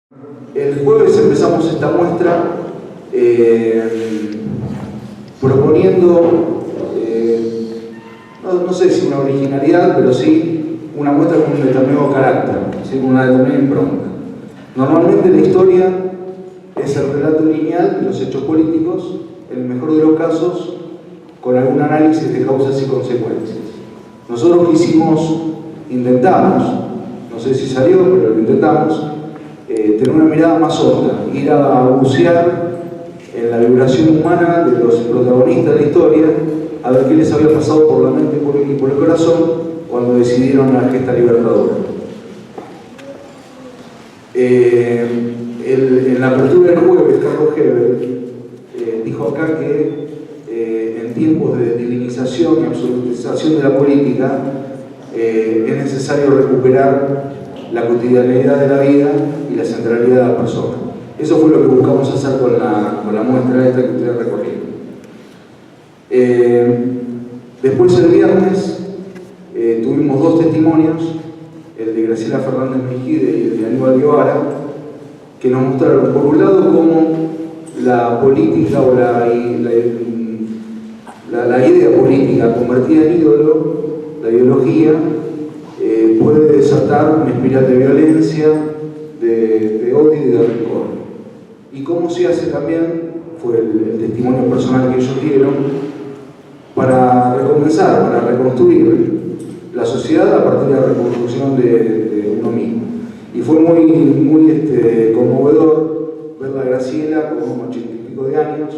El jueves empezamos esta muestra proponiendo, no sé si una originalidad, pero sí una muestra con un determinado carácter, ¿sí? Con una determinada impronta. Normalmente la historia es el relato lineal de los hechos políticos, en el mejor de los casos, con algún análisis de causas y consecuencias. Nosotros intentamos, no sé si salió, pero lo intentamos, tener una mirada más honda, ir a bucear en la vibración humana de los protagonistas de la historia, a ver qué les había pasado por la mente y por el corazón cuando decidieron la gesta libertadora. En la apertura del jueves, Carlos Hebel dijo acá que en tiempos de divinización y absolutización de la política es necesario recuperar la cotidianeidad de la vida y la centralidad de la persona. Eso fue lo que buscamos hacer con la muestra esta que ustedes recorrieron. Después el viernes tuvimos dos testimonios, el de Graciela Fernández Mejide y el de Aníbal Guevara, que nos mostraron por un lado cómo la política o la idea política convertida en ídolo, la ideología, puede desatar una espiral de violencia, de odio y de rencor. Y cómo se hace también, fue el testimonio personal que ellos dieron, para recomenzar, para reconstruir la sociedad a partir de la reconstrucción de uno mismo. Y fue muy conmovedor ver a Graciela con unos 80 y pico de años,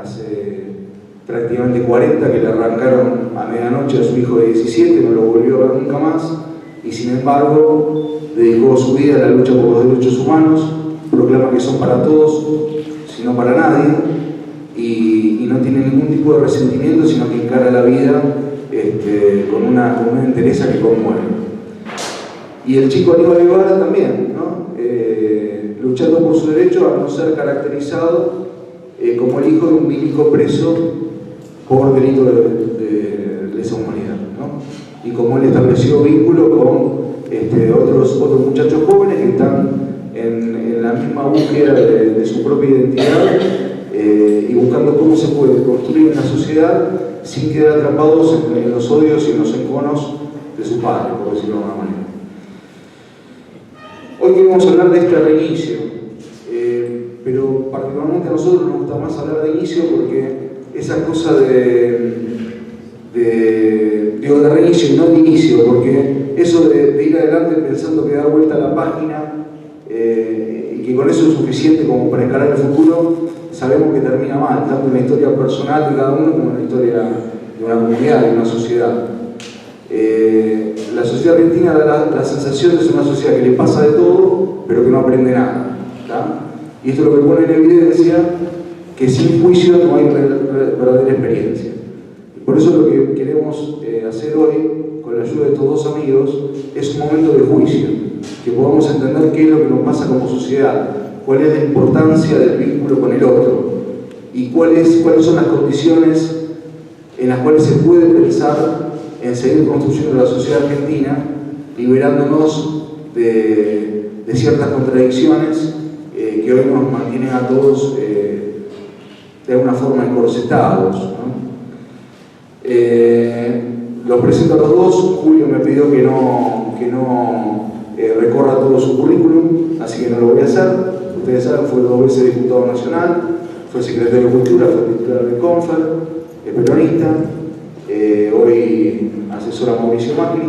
hace prácticamente 40 que le arrancaron a medianoche a su hijo de 17, no lo volvió a ver nunca más, y sin embargo dedicó su vida a la lucha por los derechos humanos, proclama que son para todos, sino para nadie, y no tiene ningún tipo de resentimiento, sino que encara la vida con una entereza que conmueve. Y el chico Aníbal Guevara también, ¿no? Luchando por su derecho a no ser caracterizado como el hijo de un milico preso por delito de lesa humanidad, ¿no? Y como él estableció vínculo con otros muchachos jóvenes que están en la misma búsqueda de su propia identidad y buscando cómo se puede construir una sociedad sin quedar atrapados en los odios y en los enconos de su padre, por decirlo de alguna manera. Hoy queremos hablar de este reinicio, pero particularmente a nosotros nos gusta más hablar de inicio porque esa cosa digo de reinicio y no de inicio, porque eso de ir adelante pensando que dar vuelta a la página y que con eso es suficiente como para encarar el futuro, sabemos que termina mal, tanto en la historia personal de cada uno como en la historia de una comunidad, de una sociedad. La sociedad argentina da la sensación de ser una sociedad que le pasa de todo, pero que no aprende nada, ¿tá? Y esto es lo que pone en evidencia que sin juicio no hay verdadera experiencia. Y por eso lo que queremos hacer hoy, con la ayuda de estos dos amigos, es un momento de juicio, que podamos entender qué es lo que nos pasa como sociedad, cuál es la importancia del vínculo con el otro, y cuáles son las condiciones en las cuales se puede pensar en seguir construyendo la sociedad argentina, liberándonos de ciertas contradicciones que hoy nos mantienen a todos de alguna forma encorsetados, ¿no? Los presento a los dos. Julio me pidió que no recorra todo su currículum, así que no lo voy a hacer. Ustedes saben, fue 2 veces diputado nacional, fue secretario de Cultura, fue titular del CONFER, es peronista, hoy asesora a Mauricio Macri.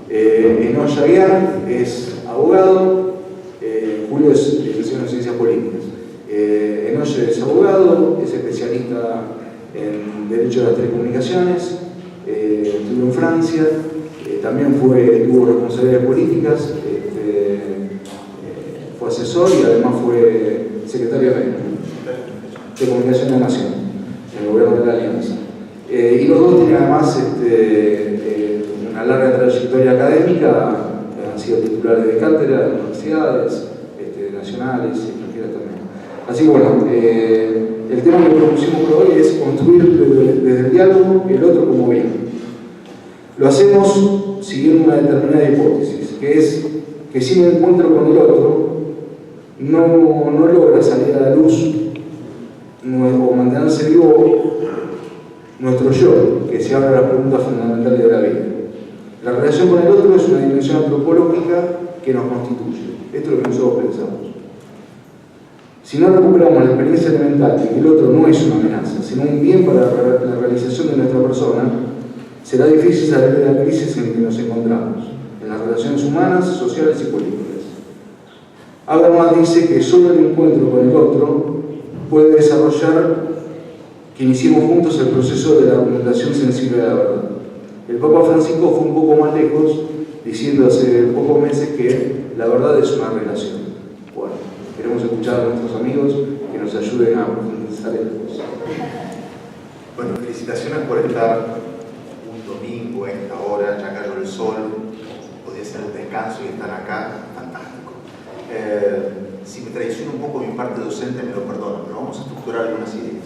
Enoya Aguiar es abogado, Julio es licenciado en Ciencias Políticas. Enoya es abogado, es especialista en Derecho de las Telecomunicaciones, estudió en Francia, también tuvo responsabilidades políticas, fue asesor y además fue secretario de Comunicación de la Nación, en el gobierno de la Alianza. Y los dos tienen además una larga trayectoria académica, han sido titulares de cátedra de universidades nacionales y extranjeras también. Así que bueno, el tema que propusimos por hoy es construir desde el diálogo el otro como bien. Lo hacemos siguiendo una determinada hipótesis, que es que sin encuentro con el otro no logra salir a la luz o mantenerse vivo nuestro yo, que se abre a las preguntas fundamentales de la vida. La relación con el otro es una dimensión antropológica que nos constituye. Esto es lo que nosotros pensamos. Si no recuperamos la experiencia elemental de que el otro no es una amenaza, sino un bien para la realización de nuestra persona, será difícil salir de la crisis en que nos encontramos, en las relaciones humanas, sociales y políticas. Habermas dice que solo el encuentro con el otro puede desarrollar que iniciemos juntos el proceso de la argumentación sensible de la verdad. El Papa Francisco fue un poco más lejos, diciendo hace pocos meses que la verdad es una relación. Bueno, queremos escuchar a nuestros amigos que nos ayuden a profundizar el proceso. Bueno, felicitaciones por estar un domingo a esta hora, ya cayó el sol, podía ser un descanso y estar acá, fantástico. Si me traiciona un poco mi parte docente, me lo perdono, pero vamos a estructurar algunas ideas.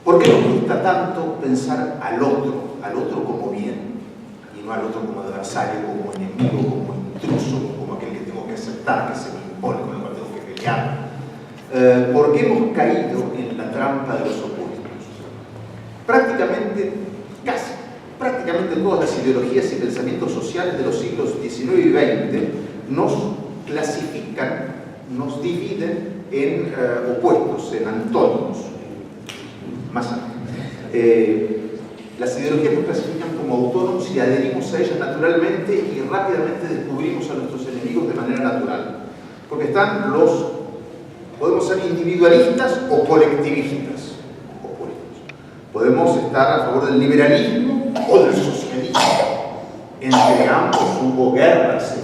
¿Por qué nos gusta tanto pensar al otro como bien, y no al otro como adversario, como enemigo, como intruso, como aquel que tengo que aceptar, que se me impone, con el cual tengo que pelear? ¿Por qué hemos caído en la trampa de los opuestos? Prácticamente todas las ideologías y pensamientos sociales de los siglos XIX y XX nos clasifican, nos dividen en opuestos, en antónimos. Más las ideologías nos clasifican como autónomos y adherimos a ellas naturalmente y rápidamente descubrimos a nuestros enemigos de manera natural. Porque están podemos ser individualistas o colectivistas, opuestos. Podemos estar a favor del liberalismo o del socialismo. Entre ambos hubo guerras,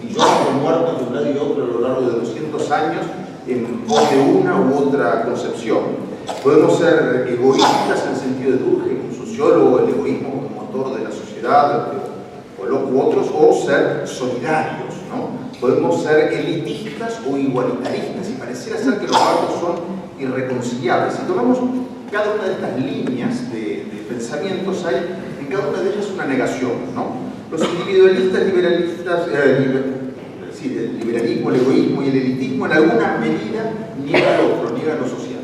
millones de muertos de un lado y otro a lo largo de 200 años en pos de una u otra concepción. Podemos ser egoístas en el sentido de Durkheim, un sociólogo, el egoísmo como motor de la sociedad, u otros, o ser solidarios, ¿no? Podemos ser elitistas o igualitaristas, y pareciera ser que los rasgos son irreconciliables. Si tomamos cada una de estas líneas de pensamientos, hay en cada una de ellas una negación, ¿no? Los individualistas, liberalistas, el liberalismo, el egoísmo y el elitismo en alguna medida niegan al otro, niegan lo social.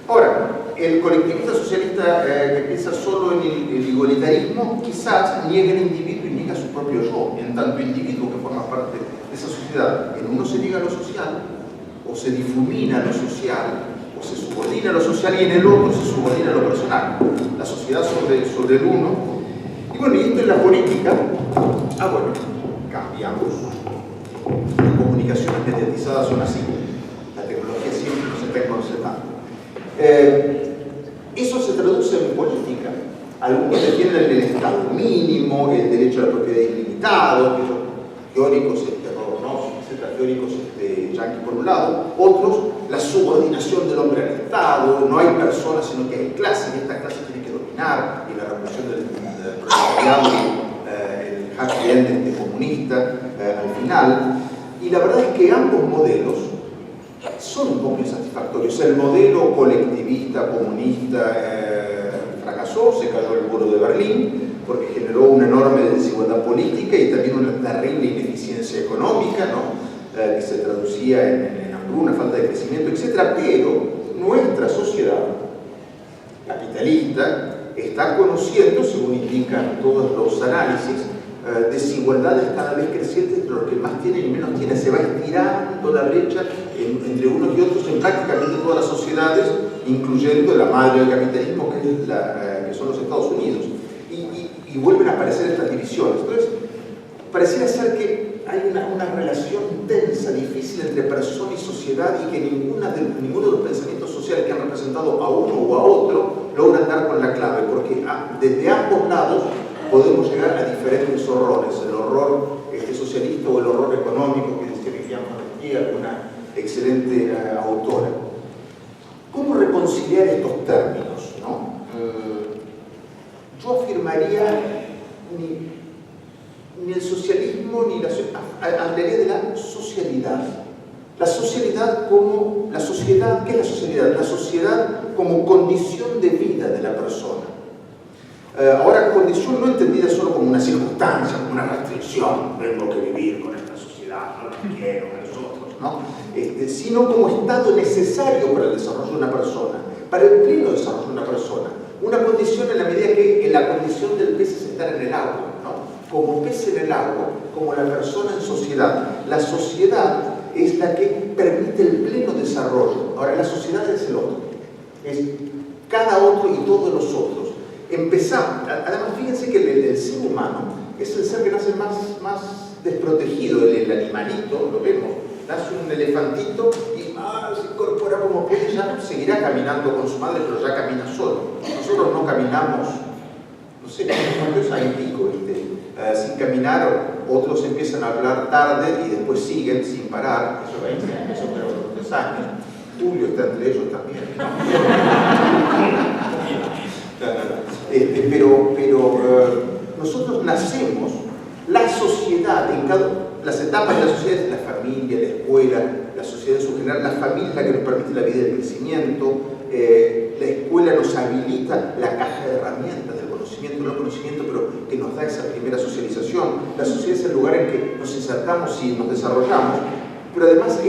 Ahora, el colectivista socialista que piensa solo en el igualitarismo quizás niega el individuo y niega su propio yo, en tanto individuo que forma parte de esa sociedad. En uno se niega lo social, o se difumina lo social, o se subordina lo social, y en el otro se subordina lo personal. La sociedad sobre el uno. Y bueno, y esto en la política, bueno, cambiamos. Las comunicaciones mediatizadas son así. La tecnología siempre nos está conservando. Eso se traduce en política. Algunos defienden el Estado mínimo, el derecho a la propiedad ilimitado, teóricos teóricos yanquis por un lado, otros la subordinación del hombre al Estado, no hay personas sino que hay clases, y esta clase tiene que dominar, y la revolución del proletariado, el happy end comunista al final. Y la verdad es que ambos modelos son un poco insatisfactorios. El modelo colectivista, comunista, fracasó, se cayó el muro de Berlín, porque generó una enorme desigualdad política y también una terrible ineficiencia económica, ¿no? Que se traducía en hambruna, falta de crecimiento, etc. Pero nuestra sociedad capitalista está conociendo, según indican todos los análisis, desigualdades cada vez crecientes entre los que más tienen y menos tienen. Se va estirando la brecha entre unos y otros en prácticamente todas las sociedades, incluyendo la madre del capitalismo, que son los Estados Unidos. Y vuelven a aparecer estas divisiones. Entonces, pareciera ser que hay una relación tensa, difícil entre persona y sociedad, y que ninguno de los pensamientos sociales que han representado a uno o a otro logran dar con la clave, porque desde ambos lados podemos llegar a diferentes horrores, el horror socialista o el horror económico, que decía Viviane Forestier, una excelente autora. ¿Cómo reconciliar estos términos, no? Yo afirmaría ni el socialismo ni hablaría de la socialidad. La socialidad como la sociedad, ¿qué es la sociedad? La sociedad como condición de vida de la persona. Ahora, condición no entendida solo como una circunstancia, como una restricción, tengo que vivir con esta sociedad, no la quiero, a nosotros, ¿no? Sino como estado necesario para el desarrollo de una persona, para el pleno desarrollo de una persona. Una condición en la medida que la condición del pez es estar en el agua, ¿no? Como pez en el agua, como la persona en sociedad. La sociedad es la que permite el pleno desarrollo. Ahora, la sociedad es el otro. Es cada otro y todos los otros. Empezamos, además fíjense que el ser humano es el ser que nace más desprotegido, el animalito, lo vemos, nace un elefantito y se incorpora como puede, ya seguirá caminando con su madre, pero ya camina solo. Nosotros no caminamos, no sé, ¿cuántos años pico, sin caminar, otros empiezan a hablar tarde y después siguen sin parar, eso 20 años, eso pero 3 años, Julio está entre ellos también, pero nosotros nacemos, la sociedad, las etapas de la sociedad, la familia, la escuela, la sociedad en su general, la familia es la que nos permite la vida del crecimiento, la escuela nos habilita la caja de herramientas del conocimiento, no conocimiento, pero que nos da esa primera socialización. La sociedad es el lugar en que nos insertamos y nos desarrollamos, pero además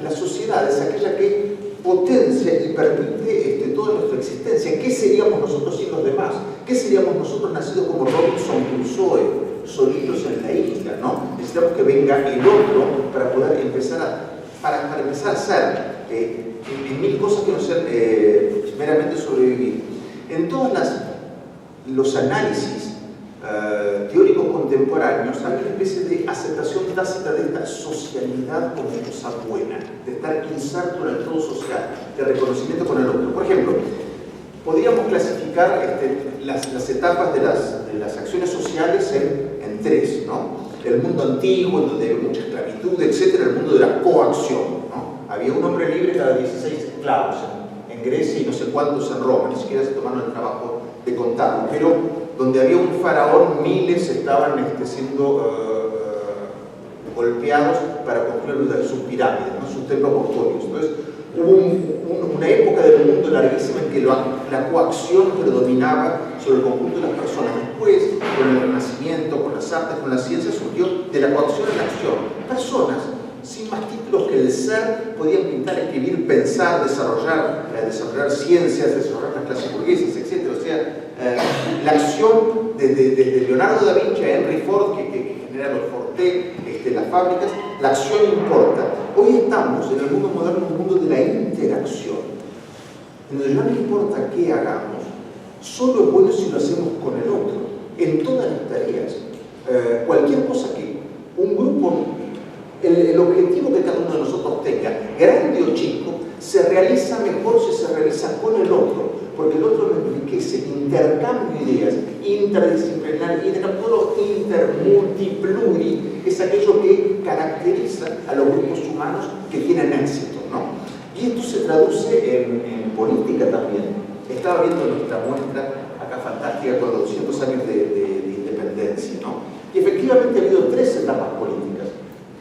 la sociedad es aquella que potencia y permite toda nuestra existencia. ¿Qué seríamos nosotros sin los demás? ¿Qué seríamos nosotros nacidos como Robinson Crusoe, solitos en la isla, ¿no? Necesitamos que venga el otro para poder empezar para empezar a ser en mil cosas que no sean meramente sobrevivir. En todos los análisis teóricos contemporáneos hay una especie de aceptación tácita de esta socialidad como cosa buena, de estar inserto en el todo social, de reconocimiento con el otro. Por ejemplo, podríamos clasificar las etapas de las acciones sociales en 3, ¿no? El mundo antiguo, en donde había mucha esclavitud, etc., el mundo de la coacción, ¿no? Había un hombre libre cada 16 esclavos en Grecia y no sé cuántos en Roma, ni siquiera se tomaron el trabajo de contarlo, pero donde había un faraón, miles estaban siendo golpeados para construir sus pirámides, ¿no? Sus templos mortuorios. Entonces, hubo una época del mundo larguísima en que la coacción predominaba sobre el conjunto de las personas. Después, con el Renacimiento, con las artes, con la ciencia, surgió de la coacción a la acción. Personas sin más títulos que el ser podían pintar, escribir, pensar, desarrollar ciencias, desarrollar las clases burguesas, etc. O sea, la acción desde Leonardo da Vinci a Henry Ford, que genera los Forte, las fábricas, la acción importa. Hoy estamos en el mundo moderno, en un mundo de la interacción, en donde no importa qué hagamos, solo es bueno si lo hacemos con el otro, en todas las tareas. Cualquier cosa que un grupo, el objetivo que cada uno de nosotros tenga, grande o chico, se realiza mejor si se realiza con el otro, porque el otro lo enriquece, intercambio de ideas, interdisciplinar, todo intermultipluri, es aquello que caracteriza a los grupos humanos que tienen éxito, ¿no? Y esto se traduce en política también. Estaba viendo nuestra muestra acá fantástica con los 200 años de independencia, ¿no? Y efectivamente ha habido 3 etapas políticas.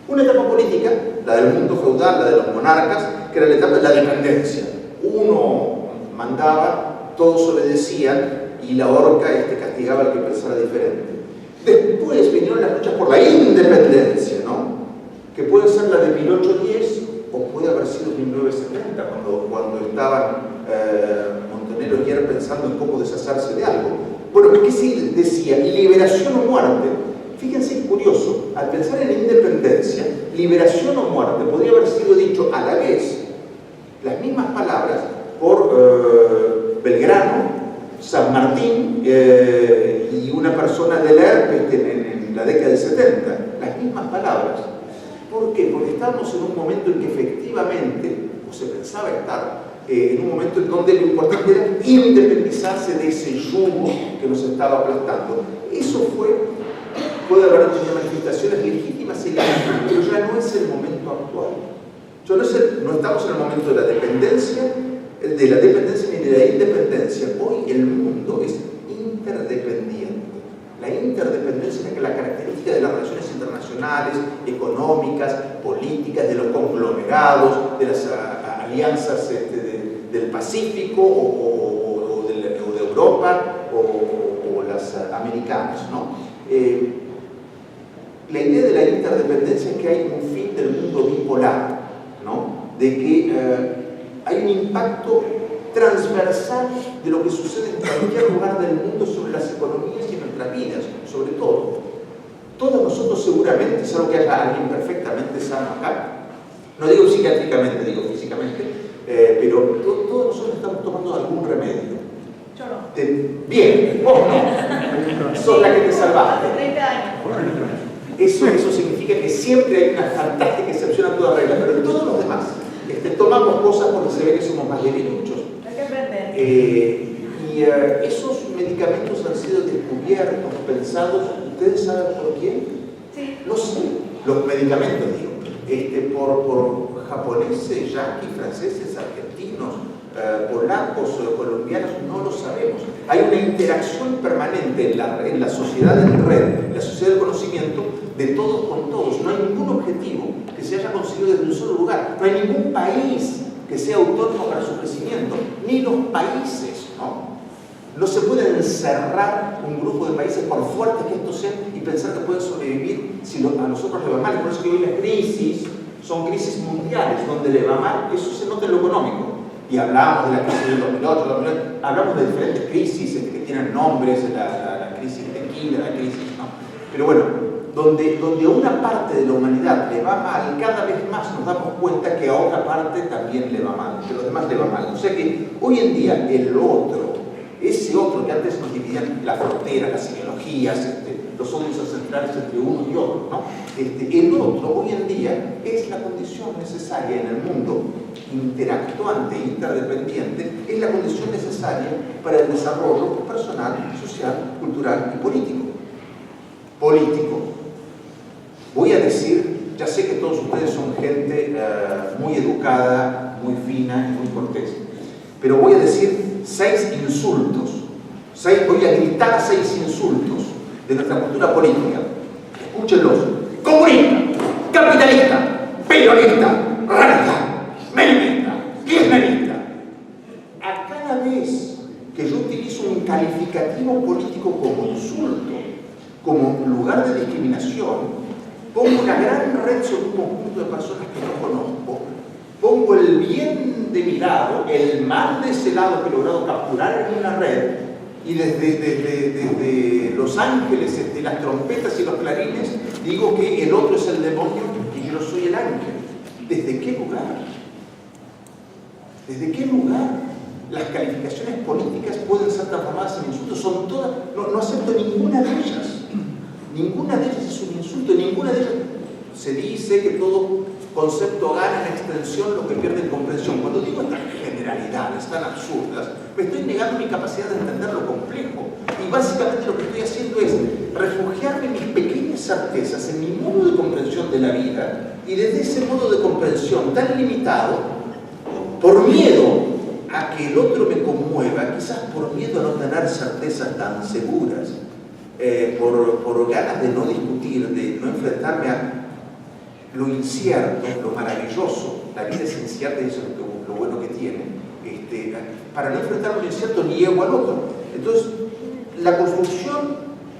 Una etapa política, la del mundo feudal, la de los monarcas, que era la etapa de la dependencia. Uno mandaba, todos obedecían y la horca castigaba al que pensara diferente. Después vinieron las luchas por la independencia, ¿no? Que puede ser la de 1810 o puede haber sido 1970, cuando estaban Montonero y Guerra pensando en cómo deshacerse de algo. Bueno, ¿qué se decía? Liberación o muerte. Fíjense, es curioso, al pensar en la independencia, liberación o muerte podría haber sido dicho a la vez, las mismas palabras, por Belgrano, San Martín y una persona de la ERP en la década del 70, las mismas palabras. ¿Por qué? Porque estábamos en un momento en que efectivamente, o se pensaba estar, en un momento en donde lo importante era independizarse de ese yugo que nos estaba aplastando. Eso puede haber tenido manifestaciones legítimas y legítimas, pero ya no es el momento actual. No estamos en el momento de la dependencia ni de la independencia. Hoy el mundo es interdependiente. La interdependencia es la característica de las relaciones internacionales, económicas, políticas, de los conglomerados, de las alianzas del Pacífico o de Europa o las americanas, ¿no? La idea de la interdependencia es que hay un fin del mundo bipolar, ¿no? De que hay un impacto transversal de lo que sucede en cualquier lugar del mundo sobre las economías y nuestras vidas, sobre todo. Todos nosotros seguramente, salvo que haya alguien perfectamente sano acá, no digo psiquiátricamente, digo físicamente, pero todos nosotros estamos tomando algún remedio. Yo no. Bien, vos no. Sos la que te salvaste. 30 años. Eso significa que siempre hay una fantástica excepción a toda regla, pero todos los demás tomamos cosas porque se ve que somos más debiluchos. Hay que aprender. Y esos medicamentos han sido descubiertos, pensados, ¿ustedes saben por quién? Sí. No sé, los medicamentos, digo, por japoneses, yanquis, franceses, argentinos, polacos, colombianos, no lo sabemos. Hay una interacción permanente en la sociedad en red, la sociedad del conocimiento, de todos con todos. No hay ningún objetivo que se haya conseguido desde un solo lugar. No hay ningún país que sea autónomo para su crecimiento, ni los países, ¿no? No se puede encerrar un grupo de países, por fuertes que estos sean, y pensar que pueden sobrevivir si a nosotros le va mal. Por eso que hoy las crisis son crisis mundiales, donde le va mal, eso se nota en lo económico. Y hablamos de la crisis del 2008, 2009, hablamos de diferentes crisis que tienen nombres, la crisis tequila, la crisis, ¿no? Pero bueno, donde a una parte de la humanidad le va mal, cada vez más nos damos cuenta que a otra parte también le va mal, que a los demás le va mal. O sea que hoy en día el otro, ese otro que antes nos dividían las fronteras, las ideologías, los odios ancestrales entre uno y otro, ¿no? El otro hoy en día es la condición necesaria en el mundo interactuante, interdependiente, es la condición necesaria para el desarrollo personal, social, cultural y político. Político. Voy a decir, ya sé que todos ustedes son gente muy educada, muy fina y muy cortés, pero voy a decir 6 insultos, voy a gritar 6 insultos de nuestra cultura política. Escúchenlos: comunista, capitalista, peronista, radical, menemista, kirchnerista. A cada vez que yo utilizo un calificativo político como insulto, como lugar de discriminación, pongo una gran red sobre un conjunto de personas que no conozco, pongo el bien de mi lado, el mal de ese lado que he logrado capturar en una red, y desde Los Ángeles, las trompetas y los clarines, digo que el otro es el demonio y yo soy el ángel. ¿Desde qué lugar? ¿Desde qué lugar las calificaciones políticas pueden ser transformadas en insultos? Son todas, no acepto ninguna de ellas. Ninguna de ellas es un insulto, ninguna de ellas. Se dice que todo concepto gana en extensión lo que pierde en comprensión. Cuando digo estas generalidades tan absurdas, me estoy negando mi capacidad de entender lo complejo. Y básicamente lo que estoy haciendo es refugiarme en mis pequeñas certezas, en mi modo de comprensión de la vida, y desde ese modo de comprensión tan limitado, por miedo a que el otro me conmueva, quizás por miedo a no tener certezas tan seguras, por ganas de no discutir, de no enfrentarme a lo incierto, lo maravilloso. La vida es incierta y eso es lo bueno que tiene. Para no enfrentarme a lo incierto, niego al otro. Entonces, la construcción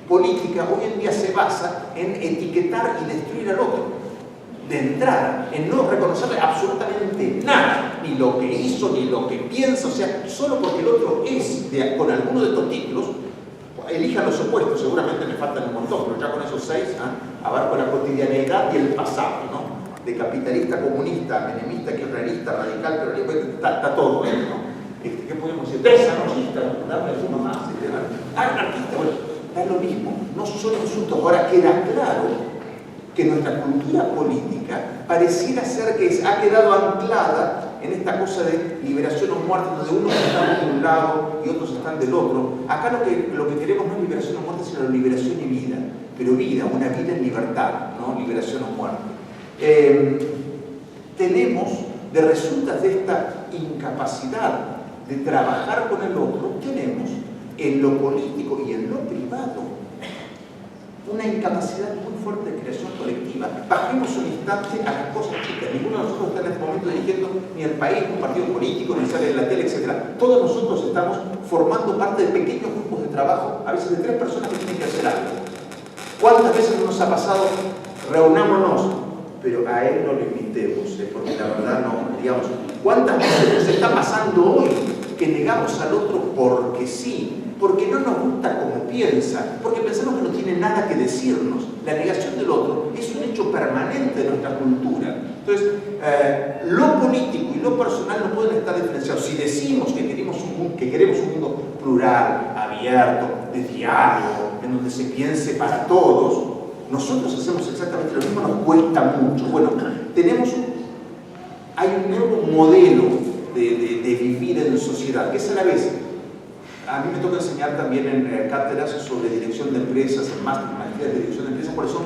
política hoy en día se basa en etiquetar y destruir al otro. De entrada, en no reconocerle absolutamente nada, ni lo que hizo, ni lo que piensa, o sea, solo porque el otro es con alguno de estos títulos. Elijan los opuestos, seguramente me faltan un montón, pero ya con esos 6 abarco la cotidianeidad y el pasado, ¿no? De capitalista, comunista, menemista, kirchnerista, radical, peronista, está todo, ¿no? ¿Qué podemos decir? Desarrollista, dame alguno más, anarquista, bueno, da lo mismo, no son insultos. Ahora queda claro que nuestra cultura política pareciera ser que ha quedado anclada en esta cosa de liberación o muerte, donde unos están de un lado y otros están del otro. Acá lo que queremos no es liberación o muerte, sino liberación y vida. Pero vida, una vida en libertad, no liberación o muerte. Tenemos, de resultas de esta incapacidad de trabajar con el otro, tenemos en lo político y en lo privado una incapacidad muy fuerte de creación colectiva. Bajemos un instante a las cosas chicas. Ninguno de nosotros está en este momento dirigiendo ni el país, un partido político, ni sale en la tele, etc. Todos nosotros estamos formando parte de pequeños grupos de trabajo, a veces de 3 personas que tienen que hacer algo. ¿Cuántas veces nos ha pasado? Reunámonos, pero a él no lo invitemos, porque la verdad no, digamos, ¿cuántas veces nos está pasando hoy que negamos al otro porque sí? Porque no nos gusta como piensa, porque pensamos que no tiene nada que decirnos. La negación del otro es un hecho permanente de nuestra cultura. Entonces, lo político y lo personal no pueden estar diferenciados. Si decimos que queremos un mundo plural, abierto, de diálogo, en donde se piense para todos, nosotros hacemos exactamente lo mismo, nos cuesta mucho. Bueno, hay un nuevo modelo de vivir en sociedad, que es a la vez. A mí me toca enseñar también en cátedras sobre dirección de empresas, en maestrías de dirección de empresas, cuáles son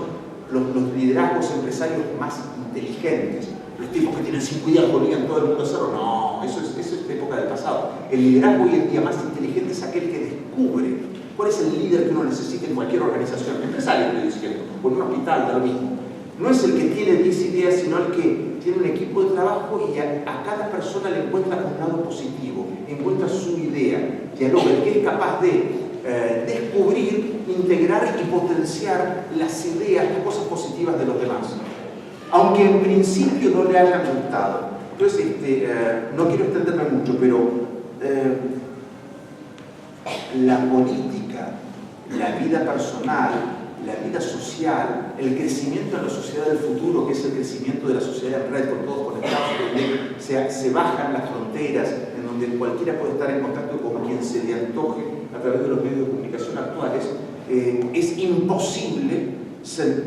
los liderazgos empresarios más inteligentes. Los tipos que tienen 5 ideas obligan todo el mundo a hacerlo. No, eso es de época del pasado. El liderazgo hoy en día más inteligente es aquel que descubre cuál es el líder que uno necesita en cualquier organización, empresario, estoy diciendo, o en un hospital, da lo mismo. No es el que tiene 10 ideas, sino el que tiene un equipo de trabajo y a cada persona le encuentra un lado positivo, encuentra su idea, dialoga, el que es capaz de descubrir, integrar y potenciar las ideas, las cosas positivas de los demás, aunque en principio no le hayan gustado. Entonces, no quiero extenderme mucho, pero la política, la vida personal, la vida social, el crecimiento en la sociedad del futuro, que es el crecimiento de la sociedad en red, con todos conectados, donde se bajan las fronteras, en donde cualquiera puede estar en contacto con quien se le antoje a través de los medios de comunicación actuales, es imposible ser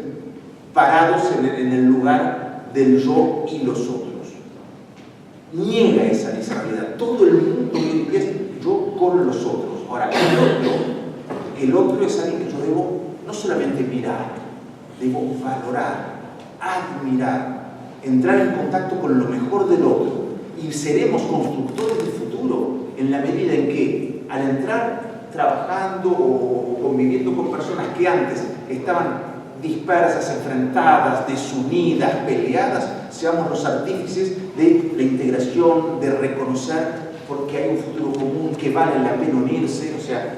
parados en el lugar del yo y los otros. Niega esa realidad. Todo el mundo hoy en día es yo con los otros. Ahora, el otro es alguien que yo debo no solamente mirar, debo valorar, admirar, entrar en contacto con lo mejor del otro, y seremos constructores del futuro en la medida en que al entrar trabajando o conviviendo con personas que antes estaban dispersas, enfrentadas, desunidas, peleadas, seamos los artífices de la integración, de reconocer porque hay un futuro común, que vale la pena unirse. O sea,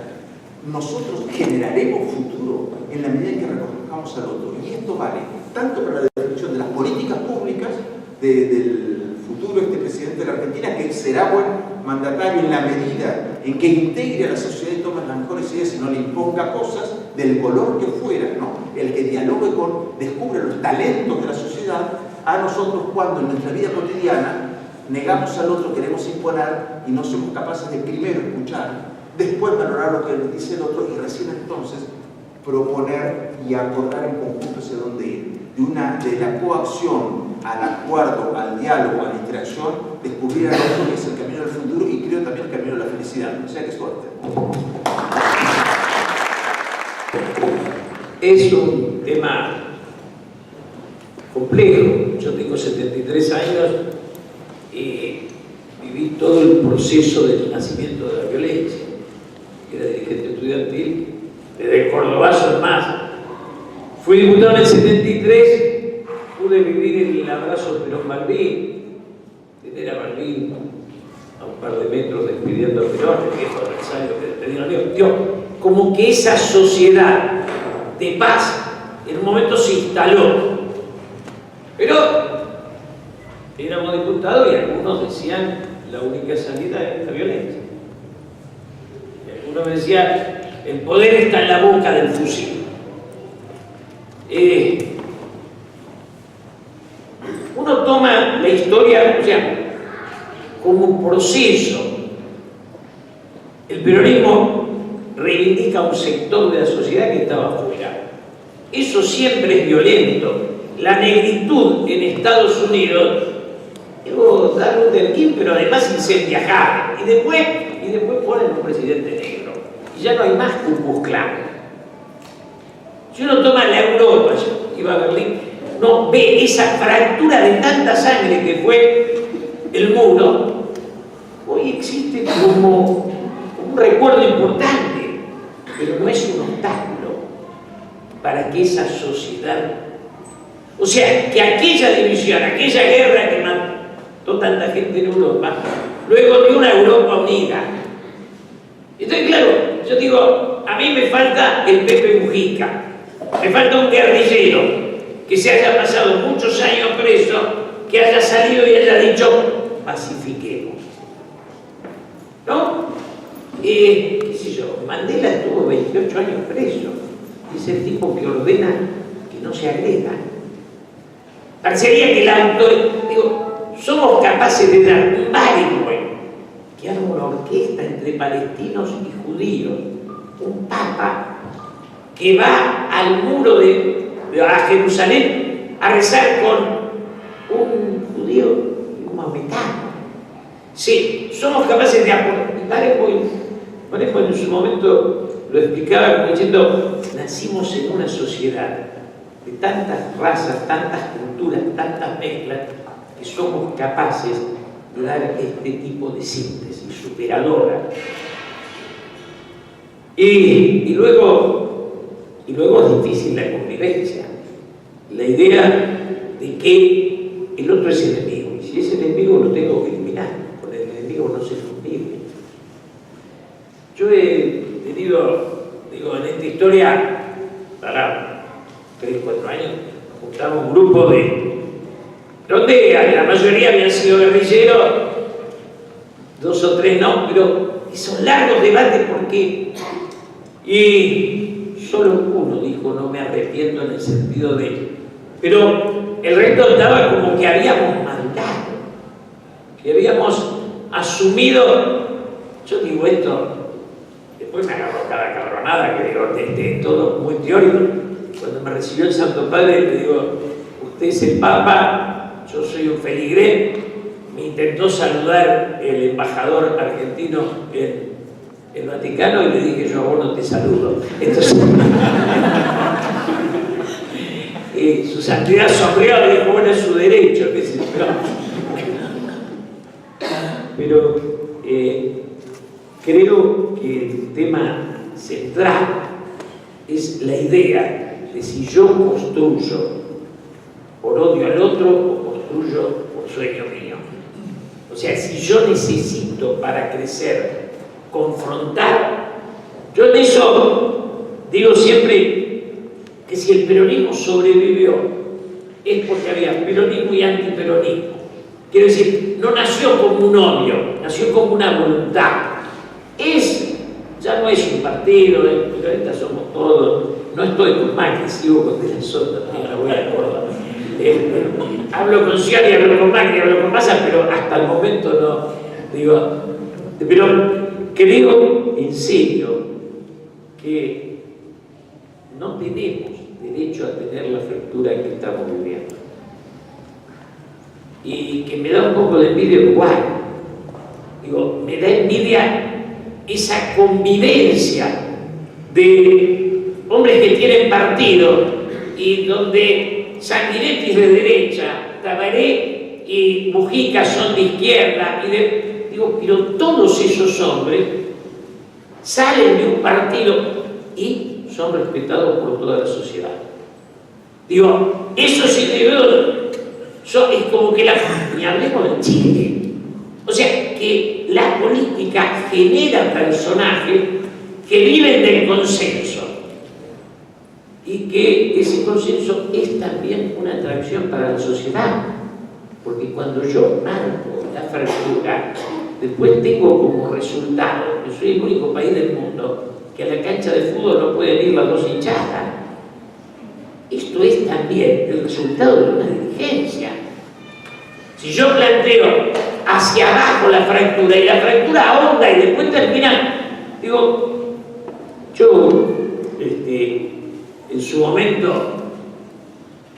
nosotros generaremos futuro en la medida en que reconozcamos al otro. Y esto vale tanto para la definición de las políticas públicas del futuro presidente de la Argentina, que será buen mandatario en la medida en que integre a la sociedad y tome las mejores ideas y no le imponga cosas del color que fuera, ¿no? El que dialogue descubre los talentos de la sociedad. A nosotros, cuando en nuestra vida cotidiana negamos al otro, queremos imponer y no somos capaces de primero escuchar, después valorar lo que nos dice el otro y recién entonces proponer y acordar en conjunto hacia dónde ir. De la coacción al acuerdo, al diálogo, a la interacción, descubrir al otro, que es el camino del futuro y creo también el camino de la felicidad. O sea, qué suerte. Es un tema complejo. Yo tengo 73 años y viví todo el proceso del nacimiento de la violencia. Era dirigente estudiantil, desde Cordobazo en más. Fui diputado en el 73, pude vivir el abrazo de Perón Balbín, tener a Balbín a un par de metros despidiendo a Perón, el viejo adversario que despedía a Dios. Como que esa sociedad de paz en un momento se instaló. Pero éramos diputados y algunos decían la única salida es la violencia. Y algunos me decían el poder está en la boca del fusil. Uno toma la historia, o sea, como un proceso. El peronismo reivindica un sector de la sociedad que estaba afuera. Eso siempre es violento. La negritud en Estados Unidos, luego da Luther King, pero además incendia Harlem. Y después ponen un presidente negro. Y ya no hay más Ku Klux Klan. Si uno toma la Europa, yo iba a Berlín, no ve esa fractura de tanta sangre que fue el muro. Hoy existe como un recuerdo importante, pero no es un obstáculo. para que esa sociedad, o sea, que aquella división, aquella guerra que mató tanta gente en Europa, luego de una Europa unida. Entonces, claro, yo digo, a mí me falta el Pepe Mujica, me falta un guerrillero que se haya pasado muchos años preso, que haya salido y haya dicho, pacifiquemos. ¿No? Qué sé yo, Mandela estuvo 28 años preso. Es el tipo que ordena que no se agreda. Parecería que digo, somos capaces de dar un Barenboim que haga una orquesta entre palestinos y judíos, un papa que va al muro a Jerusalén a rezar con un judío y un maometano. Sí, somos capaces de aportar. Barenboim en su momento lo explicaba como diciendo, nacimos en una sociedad de tantas razas, tantas culturas, tantas mezclas, que somos capaces de dar este tipo de síntesis superadora. Y luego es difícil la convivencia. La idea de que el otro es enemigo. Y si es enemigo lo tengo que eliminar. Con el enemigo no se convive. Yo he tenido, digo, en esta historia, para 3 o 4 años, juntamos un grupo donde la mayoría habían sido guerrilleros, 2 o 3 no, pero son largos debates porque. Y solo uno dijo, no me arrepiento en el sentido de. Pero el resto estaba como que habíamos mandado, que habíamos asumido. Yo digo esto. Después me agarró cada cabronada que digo, todo muy teórico. Cuando me recibió el Santo Padre, le digo, usted es el Papa, yo soy un feligrés. Me intentó saludar el embajador argentino en el Vaticano y le dije, yo a vos no te saludo. Entonces, su santidad sonrió y dijo, bueno, es su derecho. Pero creo que el tema central es la idea de si yo construyo por odio al otro o construyo por sueño mío. O sea, si yo necesito para crecer confrontar, yo en eso digo siempre que si el peronismo sobrevivió es porque había peronismo y antiperonismo. Quiero decir, no nació como un odio, nació como una voluntad. Ya no es un partido, peronistas somos todos. No estoy con Macri, sigo con De la Sota, no la voy a Córdoba. Hablo con Scioli, hablo con Macri, hablo con Massa, pero hasta el momento no. Digo, pero creo, en serio, que no tenemos derecho a tener la fractura que estamos viviendo. Y que me da un poco de envidia Uruguay. Digo, me da envidia esa convivencia de hombres que tienen partido y donde Sanguinetti es de derecha, Tabaré y Mujica son de izquierda, digo, pero todos esos hombres salen de un partido y son respetados por toda la sociedad. Digo, esos individuos es como que ni hablemos de Chile. O sea, que la política genera personajes que viven del consenso y que ese consenso es también una atracción para la sociedad, porque cuando yo marco la fractura, después tengo como resultado que soy el único país del mundo que a la cancha de fútbol no pueden ir las 2 hinchadas. Esto es también el resultado de una dirigencia. Si yo planteo hacia abajo la fractura y la fractura ahonda y después termina, digo, yo en su momento,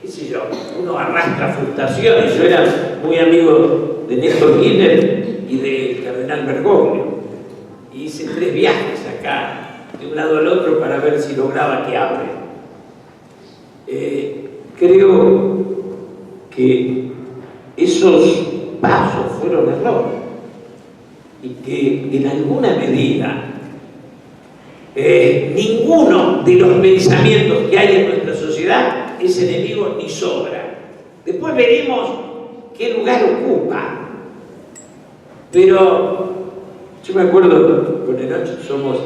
qué sé yo, uno arrastra frustraciones. Yo era muy amigo de Néstor Kirchner y del cardenal Bergoglio y hice 3 viajes acá de un lado al otro para ver si lograba que hable. Creo que esos pasos fueron errores y que en alguna medida ninguno de los pensamientos que hay en nuestra sociedad es enemigo ni sobra. Después veremos qué lugar ocupa. Pero yo me acuerdo, con Enoch somos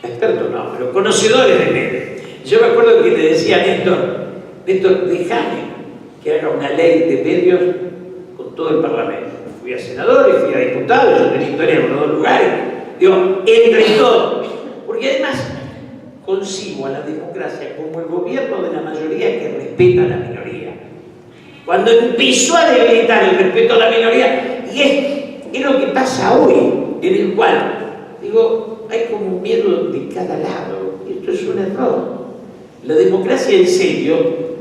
expertos, no, pero conocedores de medios. Yo me acuerdo que le decía a Néstor, déjame que haga una ley de medios con todo el Parlamento. Fui a senador y fui a diputado, yo tenía historia en los dos lugares. Digo, entre todos. Porque además concibo a la democracia como el gobierno de la mayoría que respeta a la minoría. Cuando empezó a debilitar el respeto a la minoría, y es lo que pasa hoy, en el cual, digo, hay como un miedo de cada lado. Esto es un error. La democracia en serio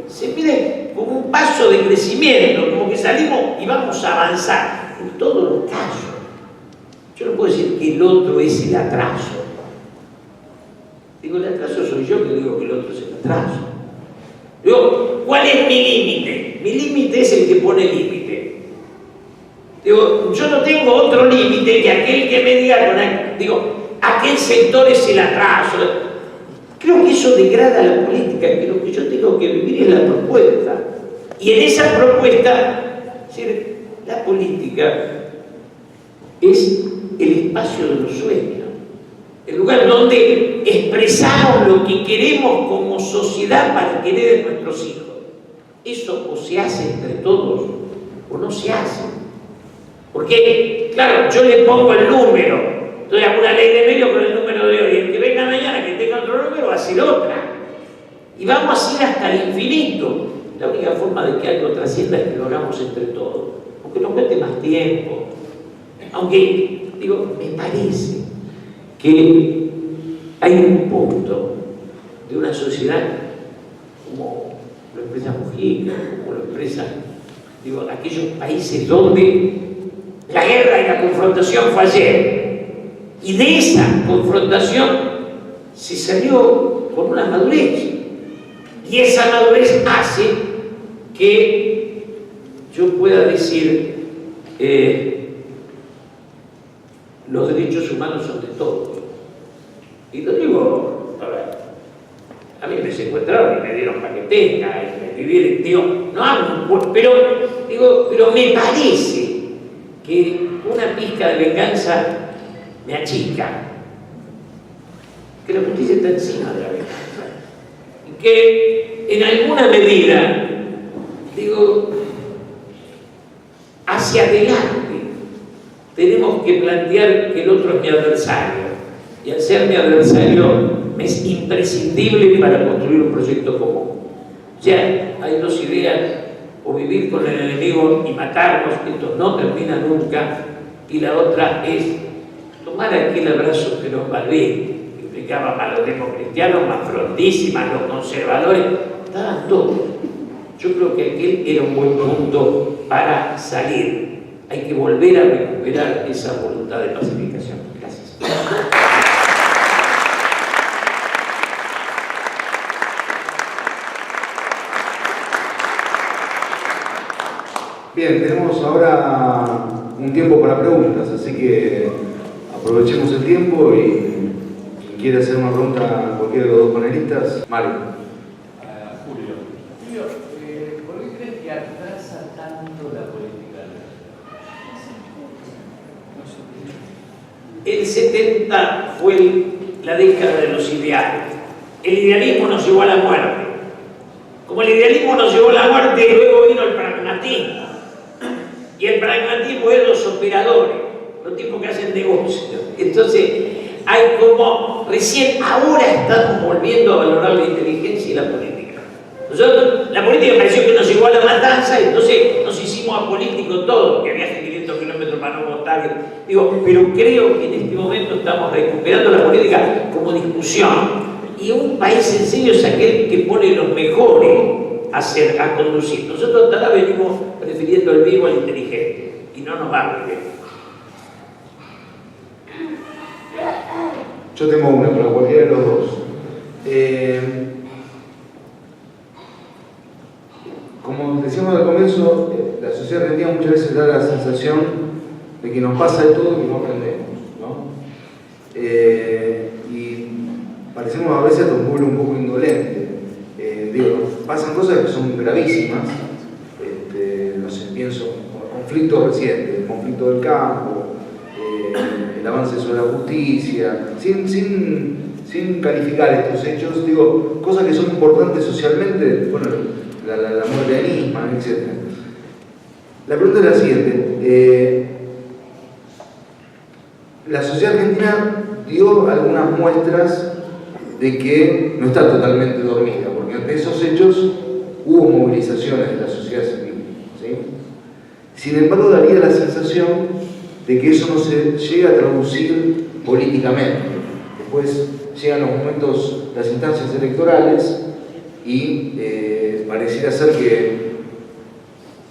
se mide como un paso de crecimiento, como que salimos y vamos a avanzar en todos los casos. Yo no puedo decir que el otro es el atraso. Digo, el atraso soy yo que digo que el otro es el atraso. Digo, ¿cuál es mi límite? Mi límite es el que pone límite. Digo, yo no tengo otro límite que aquel que me diga, digo, aquel sector es el atraso. Creo que eso degrada la política, que lo que yo tengo que vivir es la propuesta. Y en esa propuesta, la política es el espacio de los sueños, el lugar donde expresamos lo que queremos como sociedad para querer de nuestros hijos. Eso o se hace entre todos o no se hace. Porque, claro, yo le pongo el número. Entonces hago una ley de medios con el número de hoy. El que venga mañana que tenga otro número va a ser otra. Y vamos a ir hasta el infinito. La única forma de que algo trascienda es que lo hagamos entre todos. Aunque nos cueste más tiempo. Aunque, digo, me parece que hay un punto de una sociedad como lo expresa Mujica, como lo expresa, digo, aquellos países donde la guerra y la confrontación fue ayer. Y de esa confrontación se salió con una madurez. Y esa madurez hace que yo pueda decir los derechos humanos son de todos. Y lo digo, a mí me secuestraron y me dieron para que tenga, y me vivieron, digo, no hago, pero me parece que una pizca de venganza me achica, que la justicia está encima de la venganza, y que en alguna medida, digo, hacia adelante tenemos que plantear que el otro es mi adversario, y al ser mi adversario me es imprescindible para construir un proyecto común. O sea, hay dos ideas: o vivir con el enemigo y matarnos, esto no termina nunca, y la otra es tomar aquel abrazo que nos Balbé, que implicaba más los democristianos, más frondísimas, los conservadores, estaban todos. Yo creo que aquel era un buen punto para salir. Hay que volver a recuperar esa voluntad de pacificación. Gracias. Bien, tenemos ahora un tiempo para preguntas, así que aprovechemos el tiempo y quien quiere hacer una pregunta a cualquiera de los dos panelistas, Mario. Julio, ¿por qué crees que atrasa tanto la política? El 70 fue la década de los ideales. El idealismo nos llevó a la muerte. Como el idealismo nos llevó a la muerte, luego vino el pragmatismo. Y el pragmatismo es los operadores, los tipos que hacen negocios. Entonces, hay como, recién ahora estamos volviendo a valorar la inteligencia y la política. Nosotros, la política pareció que nos llevó a la matanza, entonces nos hicimos apolíticos todos, que había 500 kilómetros para no votar. Digo, pero creo que en este momento estamos recuperando la política como discusión. Y un país en serio es aquel que pone los mejores a conducir. Nosotros hasta ahora venimos prefiriendo el vivo al inteligente y no nos va muy bien. Yo tengo una para cualquiera de los dos. Como decíamos al comienzo, la sociedad argentina muchas veces da la sensación de que nos pasa de todo y que no aprendemos, ¿no? y parecemos a veces un pueblo un poco indolente. Pasan cosas que son gravísimas, no sé, pienso en conflictos recientes, el conflicto del campo, el avance sobre la justicia, sin calificar estos hechos, digo, cosas que son importantes socialmente, bueno, la muerte de Nisman, etc. La pregunta es la siguiente. La sociedad argentina dio algunas muestras de que no está totalmente dormida, porque ante esos hechos hubo movilizaciones de la sociedad civil, ¿sí? Sin embargo, daría la sensación de que eso no se llega a traducir políticamente. Después llegan los momentos, las instancias electorales y pareciera ser que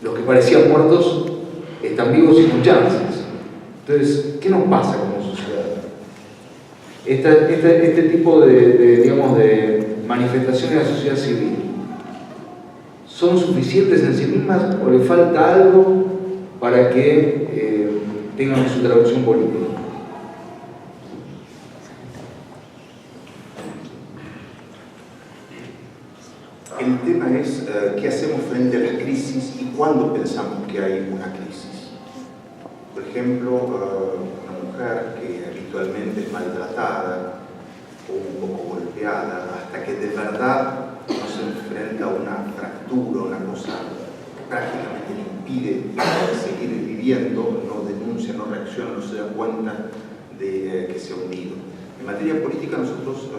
los que parecían muertos están vivos y con chances. Entonces, ¿qué nos pasa como sociedad? Este tipo de manifestaciones de la sociedad civil, ¿son suficientes en sí mismas o le falta algo para que tengan su traducción política? El tema es qué hacemos frente a las crisis y cuándo pensamos que hay una crisis. Por ejemplo, una mujer que habitualmente es maltratada o un poco golpeada, hasta que de verdad no se enfrenta a una fractura, una cosa que prácticamente le impide seguir viviendo, no denuncia, no reacciona, no se da cuenta de que se ha hundido. En materia política nosotros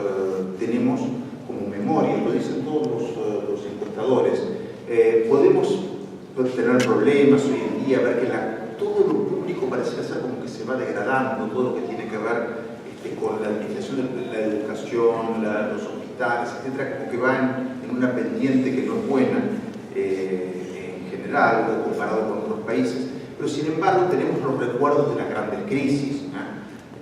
tenemos como memoria, lo dicen todos los encuestadores, podemos tener problemas hoy en día, ver que todo lo público parece ser como que se va degradando, todo lo que tiene que ver con la administración de la educación, los hospitales, etcétera, como que van en una pendiente que no es buena en general, comparado con otros países, pero sin embargo tenemos los recuerdos de las grandes crisis,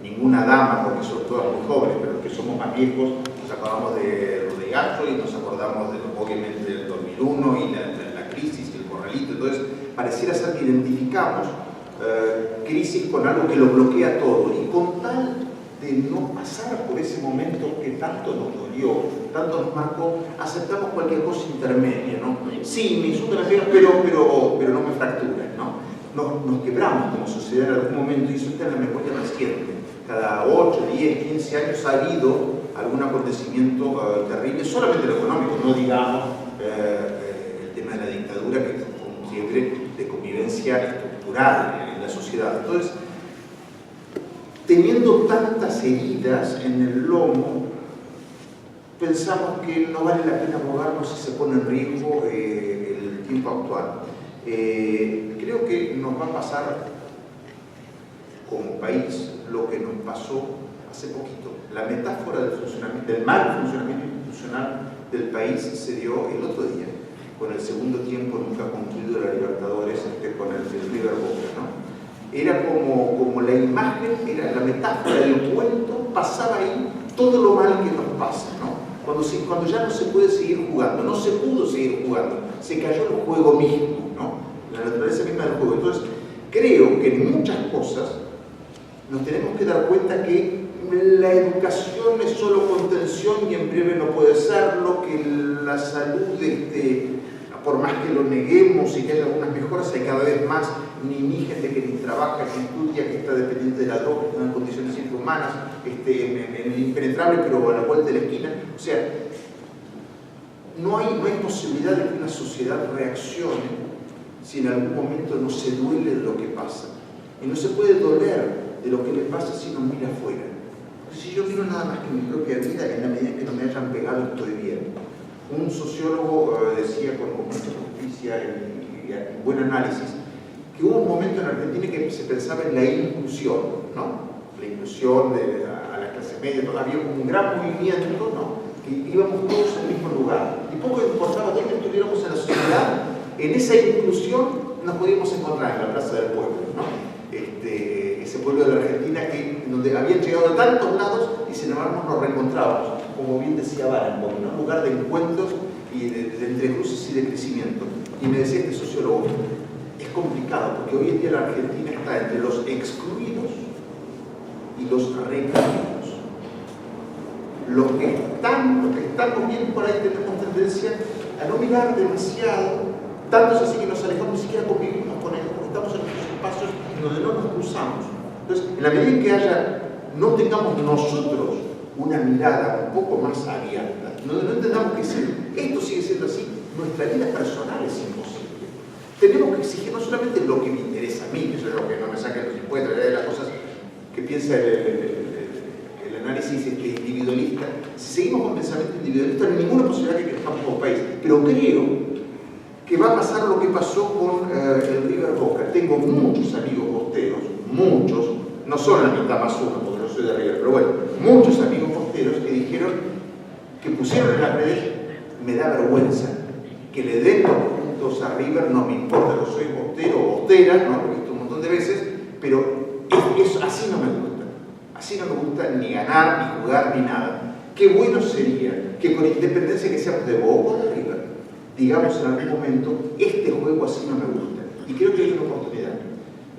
ninguna dama, porque son todas muy jóvenes, pero los que somos más viejos nos acordamos de Rodrigazo y nos acordamos obviamente del 2001 y la crisis, el corralito. Entonces pareciera ser que identificamos crisis con algo que lo bloquea todo, y con tal de no pasar por ese momento que tanto nos dolió, tanto nos marcó, aceptamos cualquier cosa intermedia, ¿no? Sí, me insultan, pero no me fracturan, ¿no? Nos quebramos como sociedad en algún momento, y eso está en la memoria reciente. Cada 8, 10, 15 años ha habido algún acontecimiento terrible, solamente lo económico, no digamos el tema de la dictadura, que fue un quiebre de convivencia estructural en la sociedad. Entonces, teniendo tantas heridas en el lomo, pensamos que no vale la pena abogarnos si se pone en riesgo el tiempo actual. Creo que nos va a pasar como país lo que nos pasó hace poquito. La metáfora del mal funcionamiento institucional del país se dio el otro día, con el segundo tiempo nunca concluido de la Libertadores, con el River Boca, ¿no? Era como la imagen, era la metáfora del cuento, pasaba ahí todo lo mal que nos pasa, ¿no? Cuando ya no se puede seguir jugando, no se pudo seguir jugando, se cayó el juego mismo, ¿no? La naturaleza misma del juego. Entonces, creo que en muchas cosas nos tenemos que dar cuenta que la educación es solo contención y en breve no puede serlo, que la salud, por más que lo neguemos y que haya algunas mejoras, hay cada vez más ni gente que ni trabaja, que estudia, que está dependiente de la droga, que está en condiciones infrahumanas, en el impenetrable, pero a la vuelta de la esquina. O sea, no hay posibilidad de que una sociedad reaccione si en algún momento no se duele de lo que pasa. Y no se puede doler de lo que le pasa si no mira afuera. Porque si yo miro nada más que mi propia vida, en la medida en que no me hayan pegado, estoy bien. Un sociólogo decía con mucha justicia y buen análisis que hubo un momento en Argentina que se pensaba en la inclusión, ¿no? La inclusión a la clase media, todavía como un gran movimiento, ¿no? Que íbamos todos al mismo lugar. Y poco importaba dónde estuviéramos en la sociedad, en esa inclusión nos podíamos encontrar en la Plaza del Pueblo, ¿no? Ese pueblo de la Argentina donde habían llegado de tantos lados y sin embargo nos reencontrábamos, como bien decía Barenboim, ¿no? Un lugar de encuentros y de entrecruces y de crecimiento. Y me decía este sociólogo, es complicado porque hoy en día la Argentina está entre los excluidos y los recluidos. los que estamos bien por ahí tenemos tendencia a no mirar demasiado, tanto es así que nos alejamos, ni siquiera convivimos con ellos, porque estamos en nuestros espacios donde no nos cruzamos. Entonces, en la medida en que no tengamos nosotros una mirada un poco más abierta, no entendamos que si esto sigue siendo así, nuestra vida personal es imposible. Tenemos que exigir no solamente lo que me interesa a mí, que eso es lo que no me saquen los impuestos, de las cosas que piensa el análisis individualista. Si seguimos con pensamiento individualista, no hay ninguna posibilidad que crezcamos como país. Pero creo que va a pasar lo que pasó con el River Boca. Tengo muchos amigos bosteros, muchos, no son la mitad más uno, porque no soy de River, pero bueno, muchos amigos bosteros que dijeron, que pusieron en las redes, me da vergüenza que le den los puntos a River, no me importa, yo soy bostero o bostera, ¿no? Lo he visto un montón de veces, pero así no me gusta. Así no me gusta ni ganar, ni jugar, ni nada. Qué bueno sería que con independencia que seamos de Boca o de River, digamos en algún momento, este juego así no me gusta. Y creo que hay una oportunidad.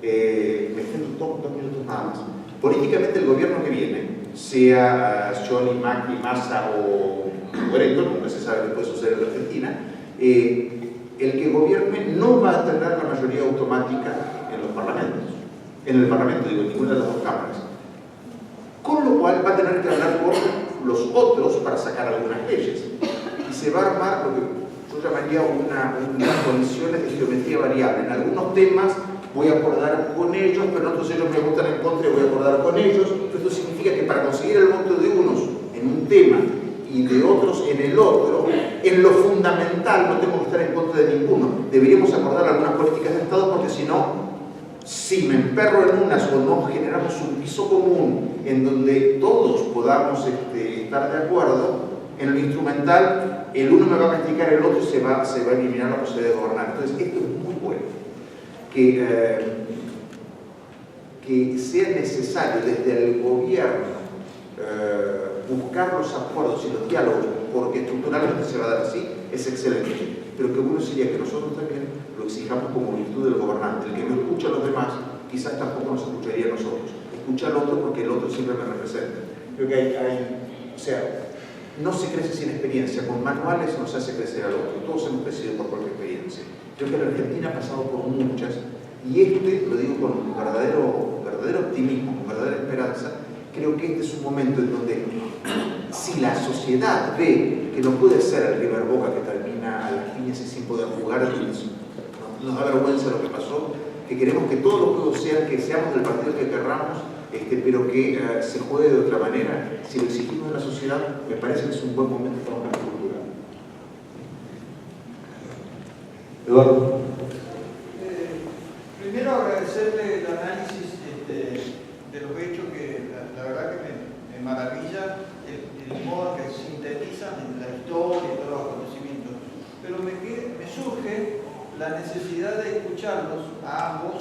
Me extiendo 2 minutos nada más. Políticamente el gobierno que viene, sea Scioli, Macri, Massa o Breton, nunca se sabe qué puede suceder en la Argentina, el que gobierne no va a tener la mayoría automática en los parlamentos. En el parlamento, digo, en ninguna de las dos cámaras. Con lo cual va a tener que hablar con los otros para sacar algunas leyes. Y se va a armar lo que yo llamaría unas condiciones de geometría variable. En algunos temas voy a acordar con ellos, pero en otros ellos me votan en contra y voy a acordar con ellos. Esto significa que para conseguir el voto de unos en un tema y de otros en el otro, en lo fundamental no tengo que estar en contra de ninguno. Deberíamos acordar algunas políticas de Estado porque si no, si me emperro en unas o no generamos un piso común en donde todos podamos estar de acuerdo, en lo instrumental el uno me va a castigar el otro y se va a eliminar la posibilidad de gobernar. Entonces esto es muy bueno. Que sea necesario desde el gobierno buscar los acuerdos y los diálogos, porque estructuralmente se va a dar así, es excelente. Pero que bueno sería que nosotros también lo exijamos como virtud del gobernante. El que no escucha a los demás, quizás tampoco nos escucharía a nosotros. Escucha al otro porque el otro siempre me representa. Creo que o sea, no se crece sin experiencia. Con manuales no se hace crecer al otro. Todos hemos crecido por propia experiencia. Creo que la Argentina ha pasado por muchas, y lo digo con verdadero optimismo, con verdadera esperanza. Creo que este es un momento en donde, si la sociedad ve que no puede ser el River Boca que termina a las piñas y sin poder jugar, nos da vergüenza lo que pasó, que queremos que todos los juegos sean, que seamos del partido que querramos, pero que se juegue de otra manera. Si lo exigimos en la sociedad, me parece que es un buen momento para una cultura. Eduardo. Primero agradecerle el análisis de los hechos, que la verdad que me maravilla el modo en que sintetizan la historia y todos los acontecimientos. Pero me surge la necesidad de escucharlos a ambos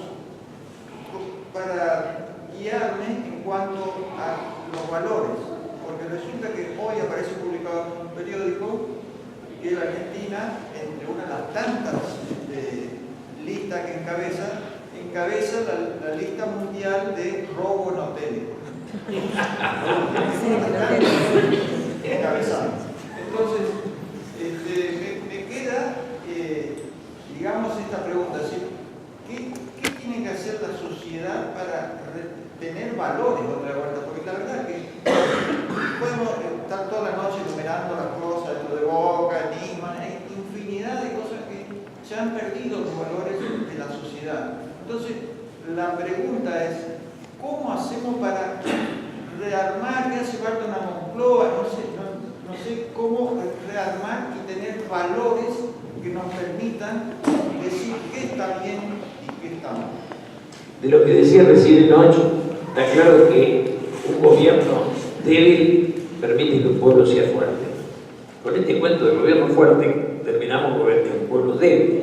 para guiarme en cuanto a los valores. Porque resulta que hoy aparece publicado en un periódico que la Argentina, entre una de las tantas listas que encabeza la lista mundial de robo en hoteles. Entonces, me queda, digamos, esta pregunta: ¿qué tiene que hacer la sociedad para tener valores otra vuelta? Porque la verdad que podemos estar toda la noche enumerando las cosas, esto de Boca, Nisman, hay infinidad de cosas que se han perdido los valores de la sociedad. Entonces, la pregunta es: ¿cómo hacemos para rearmar? ¿Qué hace falta una Moncloa? No sé cómo rearmar y tener valores que nos permitan decir qué está bien y qué está mal. De lo que decía recién Nocho, está claro que un gobierno débil permite que un pueblo sea fuerte. Con este cuento de gobierno fuerte terminamos gobernando un pueblo débil.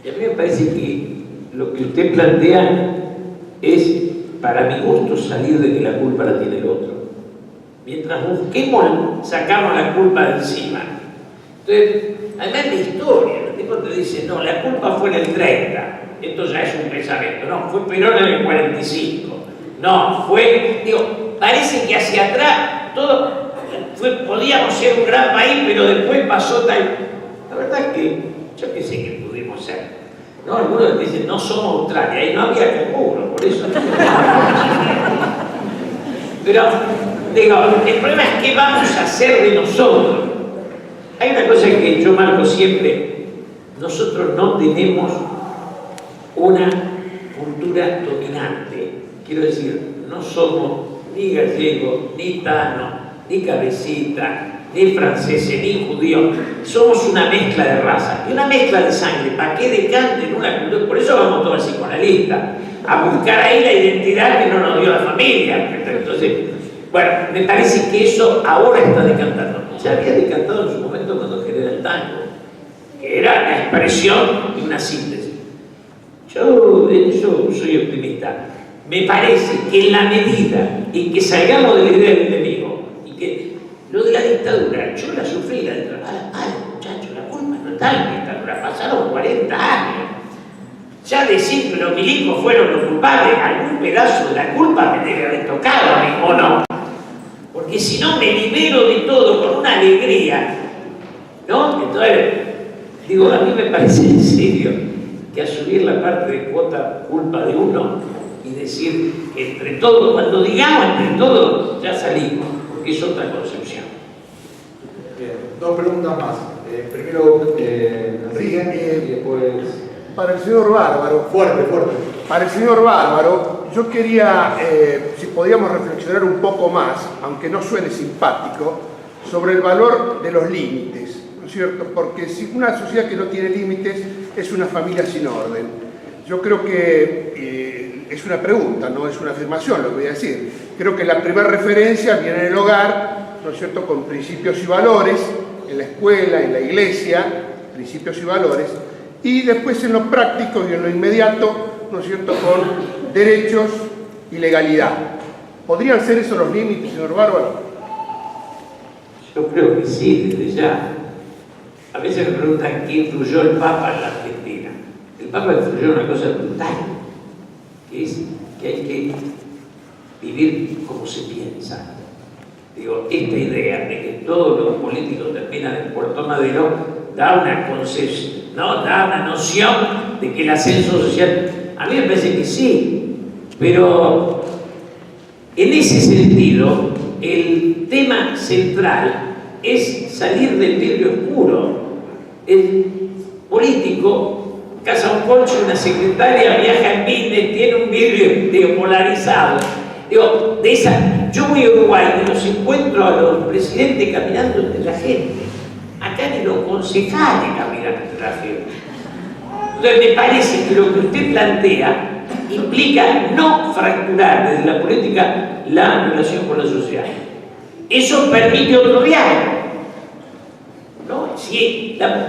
Y a mí me parece que lo que usted plantea es, para mi gusto, salir de que la culpa la tiene el otro. Mientras busquemos sacarnos la culpa de encima. Entonces, además de historia, el tipo te dice, no, la culpa fue en el 30. Esto ya es un pensamiento. No, fue Perón en el 45. No, parece que hacia atrás todo. podíamos ser un gran país, pero después pasó tal. La verdad es que yo pensé que pudimos ser. ¿No? Algunos dicen, no somos Australia, y no había canguro, por eso. Pero, digo, el problema es qué vamos a hacer de nosotros. Hay una cosa que yo marco siempre: nosotros no tenemos una cultura dominante. Quiero decir, no somos ni gallegos, ni tanos, ni cabecita, ni franceses, ni judíos. Somos una mezcla de razas y una mezcla de sangre. ¿Para qué decanten una cultura? Por eso vamos todos al psicoanalista, a buscar ahí la identidad que no nos dio la familia. Entonces, bueno, me parece que eso ahora está decantando. Ya había decantado en su momento cuando genera el tango, que era la expresión de una síntesis. Yo soy optimista. Me parece que en la medida en que salgamos de la idea del enemigo y que lo de la dictadura, yo la sufrí, la dictadura. Muchachos, la culpa no está en la dictadura, pasaron 40 años. Ya decir que los milicos fueron los culpables, algún pedazo de la culpa me debe haber tocado a mí, ¿o no? Porque si no me libero de todo con una alegría, ¿no? Entonces, digo, a mí me parece en serio que asumir la parte de cuota culpa de uno y decir que entre todos, cuando digamos entre todos, ya salimos, porque es otra concepción. Bien, dos preguntas más. Primero, Enrique, y después... Para el señor Bárbaro. Fuerte. Para el señor Bárbaro, yo quería, si podíamos reflexionar un poco más, aunque no suene simpático, sobre el valor de los límites, ¿no es cierto? Porque si una sociedad que no tiene límites es una familia sin orden. Yo creo que es una pregunta, no es una afirmación lo que voy a decir. Creo que la primera referencia viene en el hogar, ¿no es cierto?, con principios y valores, en la escuela, en la iglesia, principios y valores, y después en lo práctico y en lo inmediato, ¿no es cierto?, con derechos y legalidad. ¿Podrían ser esos los límites, señor Bárbaro? Yo creo que sí, desde ya. A veces me preguntan qué influyó el Papa en la Argentina. El Papa influyó en una cosa brutal, que es que hay que vivir como se piensa. Digo, esta idea de que todos los políticos terminan en Puerto Madero da una concepción, ¿no? Da una noción de que el ascenso social, a mí me parece que sí, pero en ese sentido el tema central es salir del vidrio oscuro. El político casa un coche, una secretaria, viaja en business, tiene un vidrio polarizado. Digo, yo voy a Uruguay y los encuentro a los presidentes caminando entre la gente. Acá ni los concejales caminan entre la gente. Entonces me parece que lo que usted plantea implica no fracturar desde la política la relación con la sociedad. Eso permite otro diálogo, ¿no?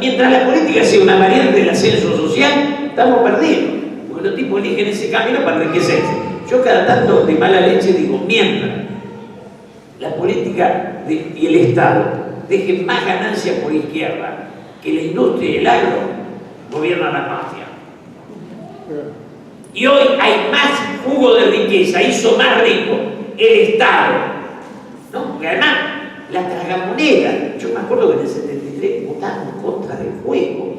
Mientras la política sea una variante del ascenso social, estamos perdidos, porque los tipos eligen ese camino para enriquecerse. Yo cada tanto de mala leche digo, mientras la política y el Estado dejen más ganancias por izquierda que la industria y el agro, gobierna la mafia. Y hoy hay más jugo de riqueza, hizo más rico el Estado, ¿no? Porque además, la tragamoneda, yo me acuerdo que en el 73 votamos en contra del juego.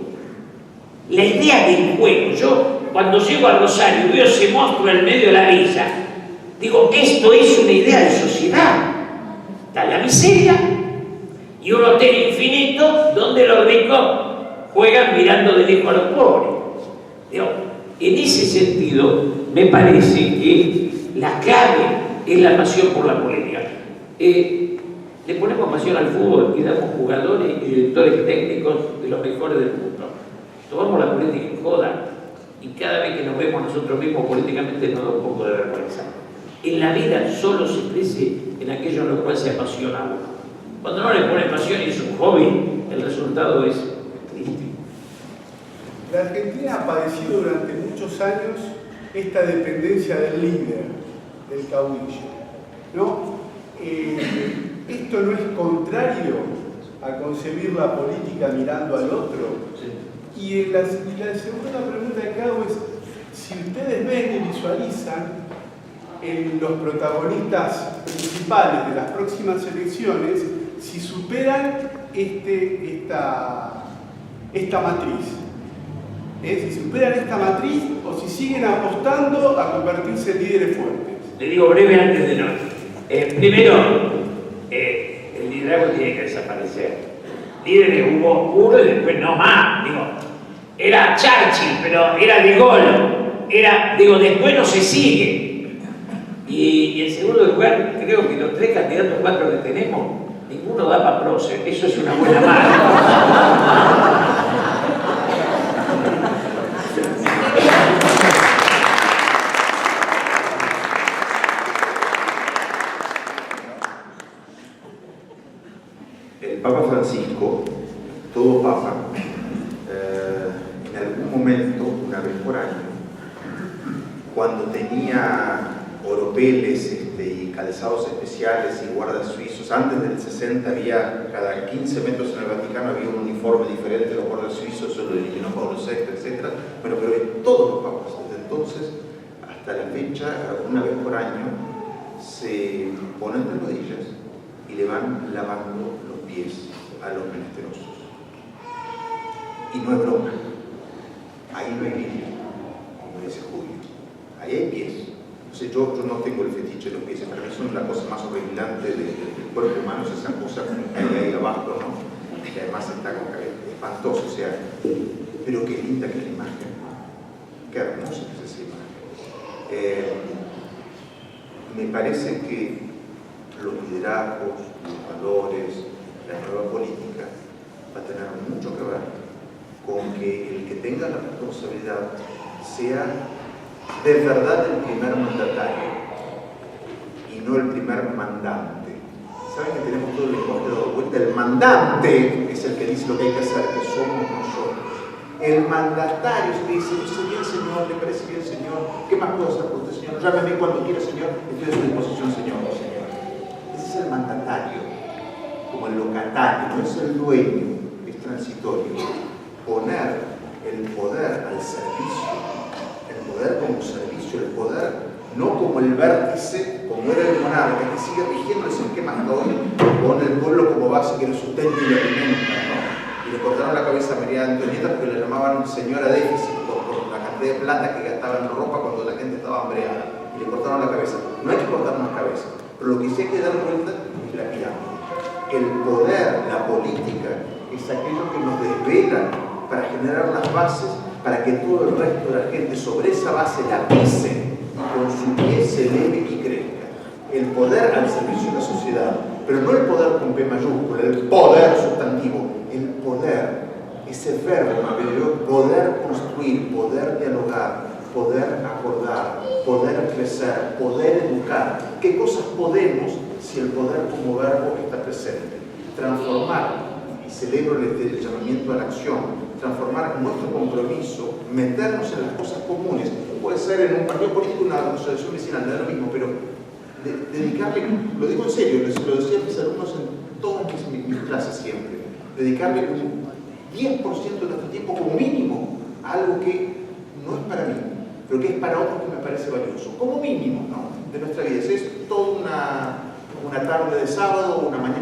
La idea del juego, yo cuando llego a Rosario y veo ese monstruo en el medio de la villa, digo, esto es una idea de sociedad. Está la miseria y un hotel infinito donde los ricos juegan mirando de lejos a los pobres. Digo, en ese sentido, me parece que la clave es la pasión por la política. Le ponemos pasión al fútbol y damos jugadores y directores técnicos de los mejores del mundo. Tomamos la política en joda y cada vez que nos vemos nosotros mismos políticamente nos da un poco de vergüenza. En la vida solo se crece en aquello en lo cual se apasiona uno. Cuando no le pone pasión y es un hobby, el resultado es triste. La Argentina ha padecido durante muchos años esta dependencia del líder, del caudillo, ¿no? ¿Esto no es contrario a concebir la política mirando al otro? Sí. Y la segunda pregunta que hago es, si ustedes ven y visualizan en los protagonistas principales de las próximas elecciones si superan esta matriz. Si superan esta matriz o si siguen apostando a convertirse en líderes fuertes. Le digo breve antes de no. Primero, el liderazgo tiene que desaparecer. Líderes hubo uno y después no más. Digo, era Churchill, pero era De Gaulle. Después no se sigue. Y en segundo lugar, creo que los 3 candidatos 4 que tenemos, ninguno da para prócer. Eso es una buena marca. El Papa Francisco, todo Papa, en algún momento, una vez por año, cuando tenía oropeles y calzados especiales y guardas suizos, antes del 60 había, cada 15 metros en el Vaticano había un uniforme diferente de los guardas suizos, eso lo eliminó Pablo VI, etc. Bueno, pero en todos los papas, desde entonces hasta la fecha, una vez por año, se ponen de rodillas y le van lavando los pies a los menesterosos. Y no es broma. Ahí no hay vidrio, como dice Julio. Ahí hay pies. O sea, yo no tengo el fetiche de los pies. Para mí son la cosa más horripilante del cuerpo humano, es esa cosa que hay ahí abajo, ¿no? Que además está como espantoso, o sea. Pero qué linda que es la imagen. Qué hermosa que es esa imagen. Me parece que los liderazgos, los valores, la nueva política va a tener mucho que ver con que el que tenga la responsabilidad sea de verdad el primer mandatario y no el primer mandante. ¿Saben que tenemos todo el lenguaje dado vuelta? El mandante es el que dice lo que hay que hacer, que somos nosotros. El mandatario es el que dice, dice bien señor, le parece bien señor, ¿qué más puedo hacer por usted señor? Llámeme cuando quiera señor, estoy a su disposición señor. Ese es el mandatario, como el locatario, no es el dueño, es transitorio. Poner el poder al servicio, el poder como servicio, el poder no como el vértice, como era el monarca, que sigue rigiendo el esquema hasta hoy, con el pueblo como base que lo sustenta y lo alimenta, ¿no? Y le cortaron la cabeza a María Antonieta porque le llamaban señora déficit por la cantidad de plata que gastaba en ropa cuando la gente estaba hambreada. Y le cortaron la cabeza. No hay que cortarnos cabeza, pero lo que sí hay que dar vuelta es la pirámide. El poder, la política, es aquello que nos desvela para generar las bases para que todo el resto de la gente sobre esa base la pise y con su pie se eleve y crezca. El poder al servicio de la sociedad, pero no el poder con P mayúscula, el poder sustantivo, el poder, ese verbo, poder construir, poder dialogar, poder acordar, poder crecer, poder educar. ¿Qué cosas podemos si el poder como verbo está presente? Transformar, y celebro el llamamiento a la acción, transformar nuestro compromiso, meternos en las cosas comunes. Puede ser en un partido político, una asociación vecinal, da lo mismo, pero dedicarle, lo digo en serio, lo decía a mis alumnos en todas mis clases siempre, dedicarle un 10% de nuestro tiempo como mínimo a algo que no es para mí, pero que es para otros que me parece valioso, como mínimo, ¿no? De nuestra vida. Es toda una tarde de sábado, una mañana,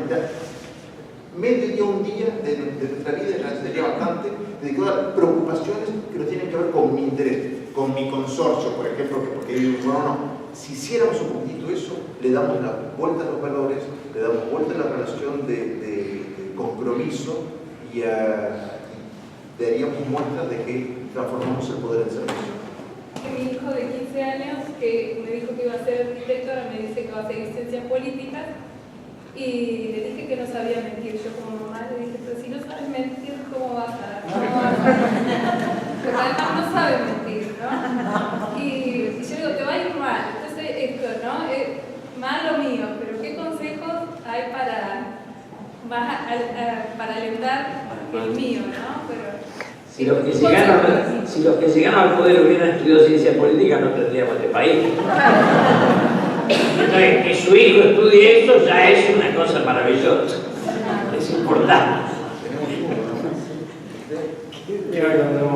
medio día, un día de nuestra vida, sería bastante, dedicado a preocupaciones que no tienen que ver con mi interés, con mi consorcio, por ejemplo, porque digo, no. Si hiciéramos un poquito eso, le damos la vuelta a los valores, le damos vuelta a la relación de compromiso y daríamos muestras de que transformamos el poder en servicio. Mi hijo de 15 años, que me dijo que iba a ser arquitecto, ahora me dice que va a hacer ciencias políticas, y le dije que no sabía mentir. Yo como mamá le dije, pero si no sabes mentir, ¿cómo vas a...? Pero además no sabe mentir, ¿no? Y yo digo, te va a ir mal. Entonces esto, ¿no? Mal lo mío, pero ¿qué consejos hay para alentar el mío, ¿no? Pero, si los que llegaron al poder hubieran estudiado ciencia política, no tendríamos este país. Entonces, que su hijo estudie eso ya es una cosa maravillosa. Es importante.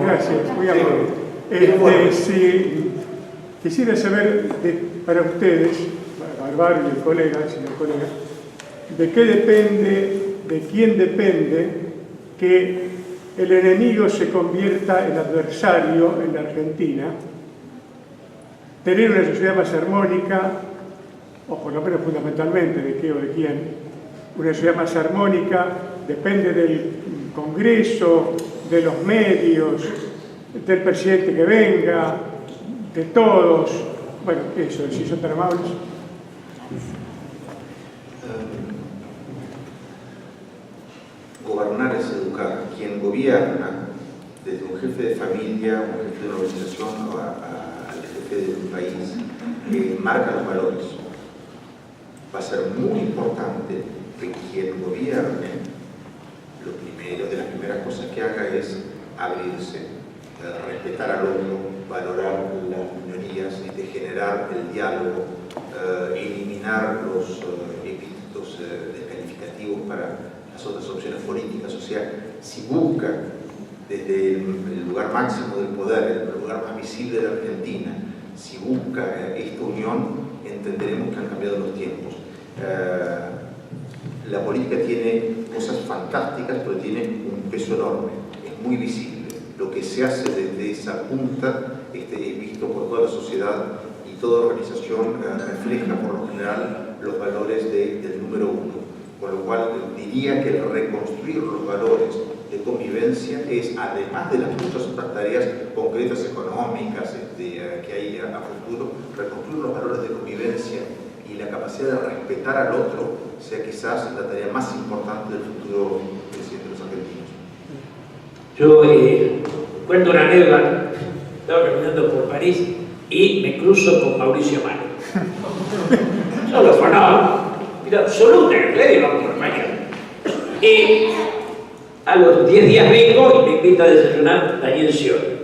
Gracias, muy amable. Si quisiera saber para ustedes, Bárbaro y el colega, señor colega, ¿de qué depende, de quién depende que el enemigo se convierta en adversario en la Argentina? Tener una sociedad más armónica, o por lo menos fundamentalmente de qué o de quién, una sociedad más armónica depende del Congreso, de los medios, del presidente que venga, de todos. Bueno, eso, si son tan amables. Gobernar es educar. Quien gobierna, desde un jefe de familia, un jefe de una organización al jefe de un país, marca los valores. Va a ser muy importante que quien gobierne, de las primeras cosas que haga es abrirse, respetar al otro, valorar las minorías, de generar el diálogo, eliminar los epítetos descalificativos para las otras opciones políticas. O sea, si busca desde el lugar máximo del poder, el lugar más visible de la Argentina, si busca esta unión, entenderemos que han cambiado los tiempos. La política tiene cosas fantásticas, pero tiene un peso enorme, es muy visible. Lo que se hace desde esa punta es visto por toda la sociedad, y toda organización refleja por lo general los valores del número uno. Con lo cual diría que reconstruir los valores de convivencia es, además de las muchas otras tareas concretas económicas que hay a futuro, reconstruir los valores de convivencia y la capacidad de respetar al otro sea quizás la tarea más importante del futuro presidente de los argentinos. Yo cuento una anécdota. Estaba caminando por París y me cruzo con Mauricio Macri. Yo lo conozco, pero absolutamente, le vamos por mañana. Y a los 10 días vengo y me invita a desayunar Daniel Scioli.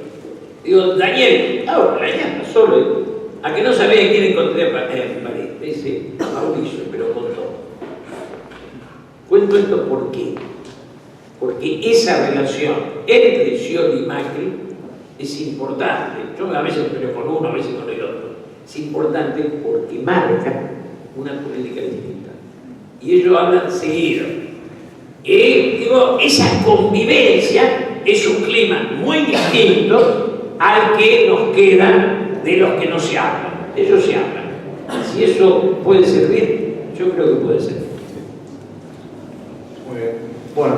Digo, Daniel, mañana solo. A que no sabía quién encontré en París. Me dice, Mauricio, pero con todo. Cuento esto ¿por qué? Porque esa relación entre Scioli y Macri es importante. Yo a veces peleo con uno, a veces con el otro. Es importante porque marca una política distinta. Y ellos hablan seguido. Y digo, esa convivencia es un clima muy distinto al que nos queda de los que no se hablan. Ellos se hablan. Si eso puede servir, yo creo que puede ser. Muy bien. Bueno,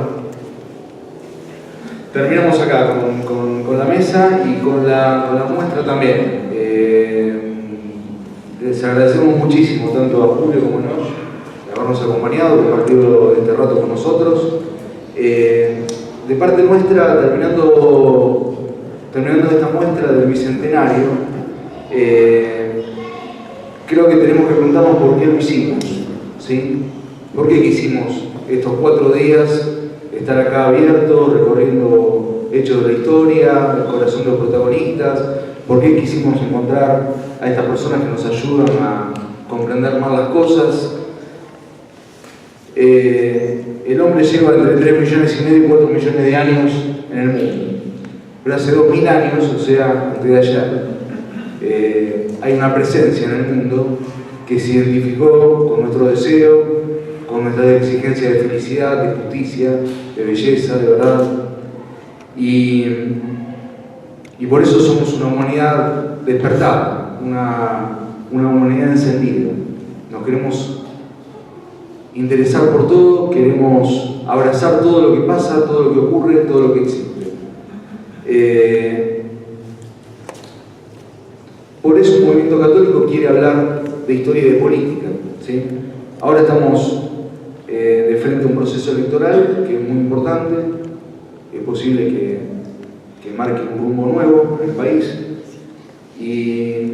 terminamos acá con la mesa y con la muestra también. Les agradecemos muchísimo tanto a Julio como a Nosh de habernos acompañado, compartido este rato con nosotros. De parte nuestra, terminando esta muestra del Bicentenario, creo que tenemos que preguntarnos por qué lo hicimos, ¿sí? ¿Por qué quisimos estos 4 días estar acá abiertos, recorriendo hechos de la historia, el corazón de los protagonistas? ¿Por qué quisimos encontrar a estas personas que nos ayudan a comprender más las cosas? El hombre lleva entre 3,5 millones y 4 millones de años en el mundo. Pero hace 2000 años, o sea, antes de ayer, hay una presencia en el mundo que se identificó con nuestro deseo, con nuestra exigencia de felicidad, de justicia, de belleza, de verdad. Y por eso somos una humanidad despertada, una humanidad encendida. Nos queremos interesar por todo, queremos abrazar todo lo que pasa, todo lo que ocurre, todo lo que existe. Por eso el movimiento católico quiere hablar de historia y de política, ¿sí? Ahora estamos de frente a un proceso electoral que es muy importante, es posible que marque un rumbo nuevo en el país, y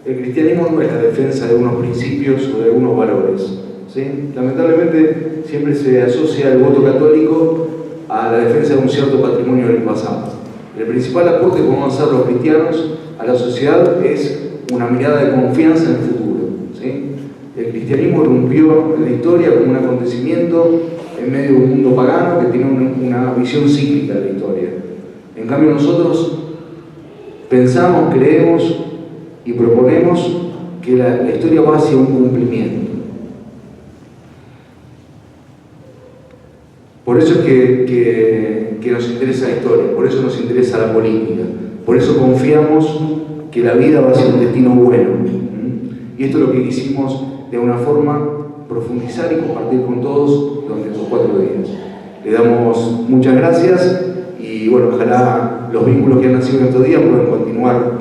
el cristianismo no es la defensa de unos principios o de algunos valores, ¿sí? Lamentablemente siempre se asocia el voto católico a la defensa de un cierto patrimonio del pasado. El principal aporte que podemos hacer los cristianos a la sociedad es una mirada de confianza en el futuro, ¿sí? El cristianismo irrumpió en la historia como un acontecimiento en medio de un mundo pagano que tiene una visión cíclica de la historia. En cambio nosotros pensamos, creemos y proponemos que la historia va hacia un cumplimiento. que nos interesa la historia, por eso nos interesa la política, por eso confiamos que la vida va a ser un destino bueno. Y esto es lo que quisimos de alguna forma profundizar y compartir con todos durante estos 4 días. Le damos muchas gracias y bueno, ojalá los vínculos que han nacido en estos días puedan continuar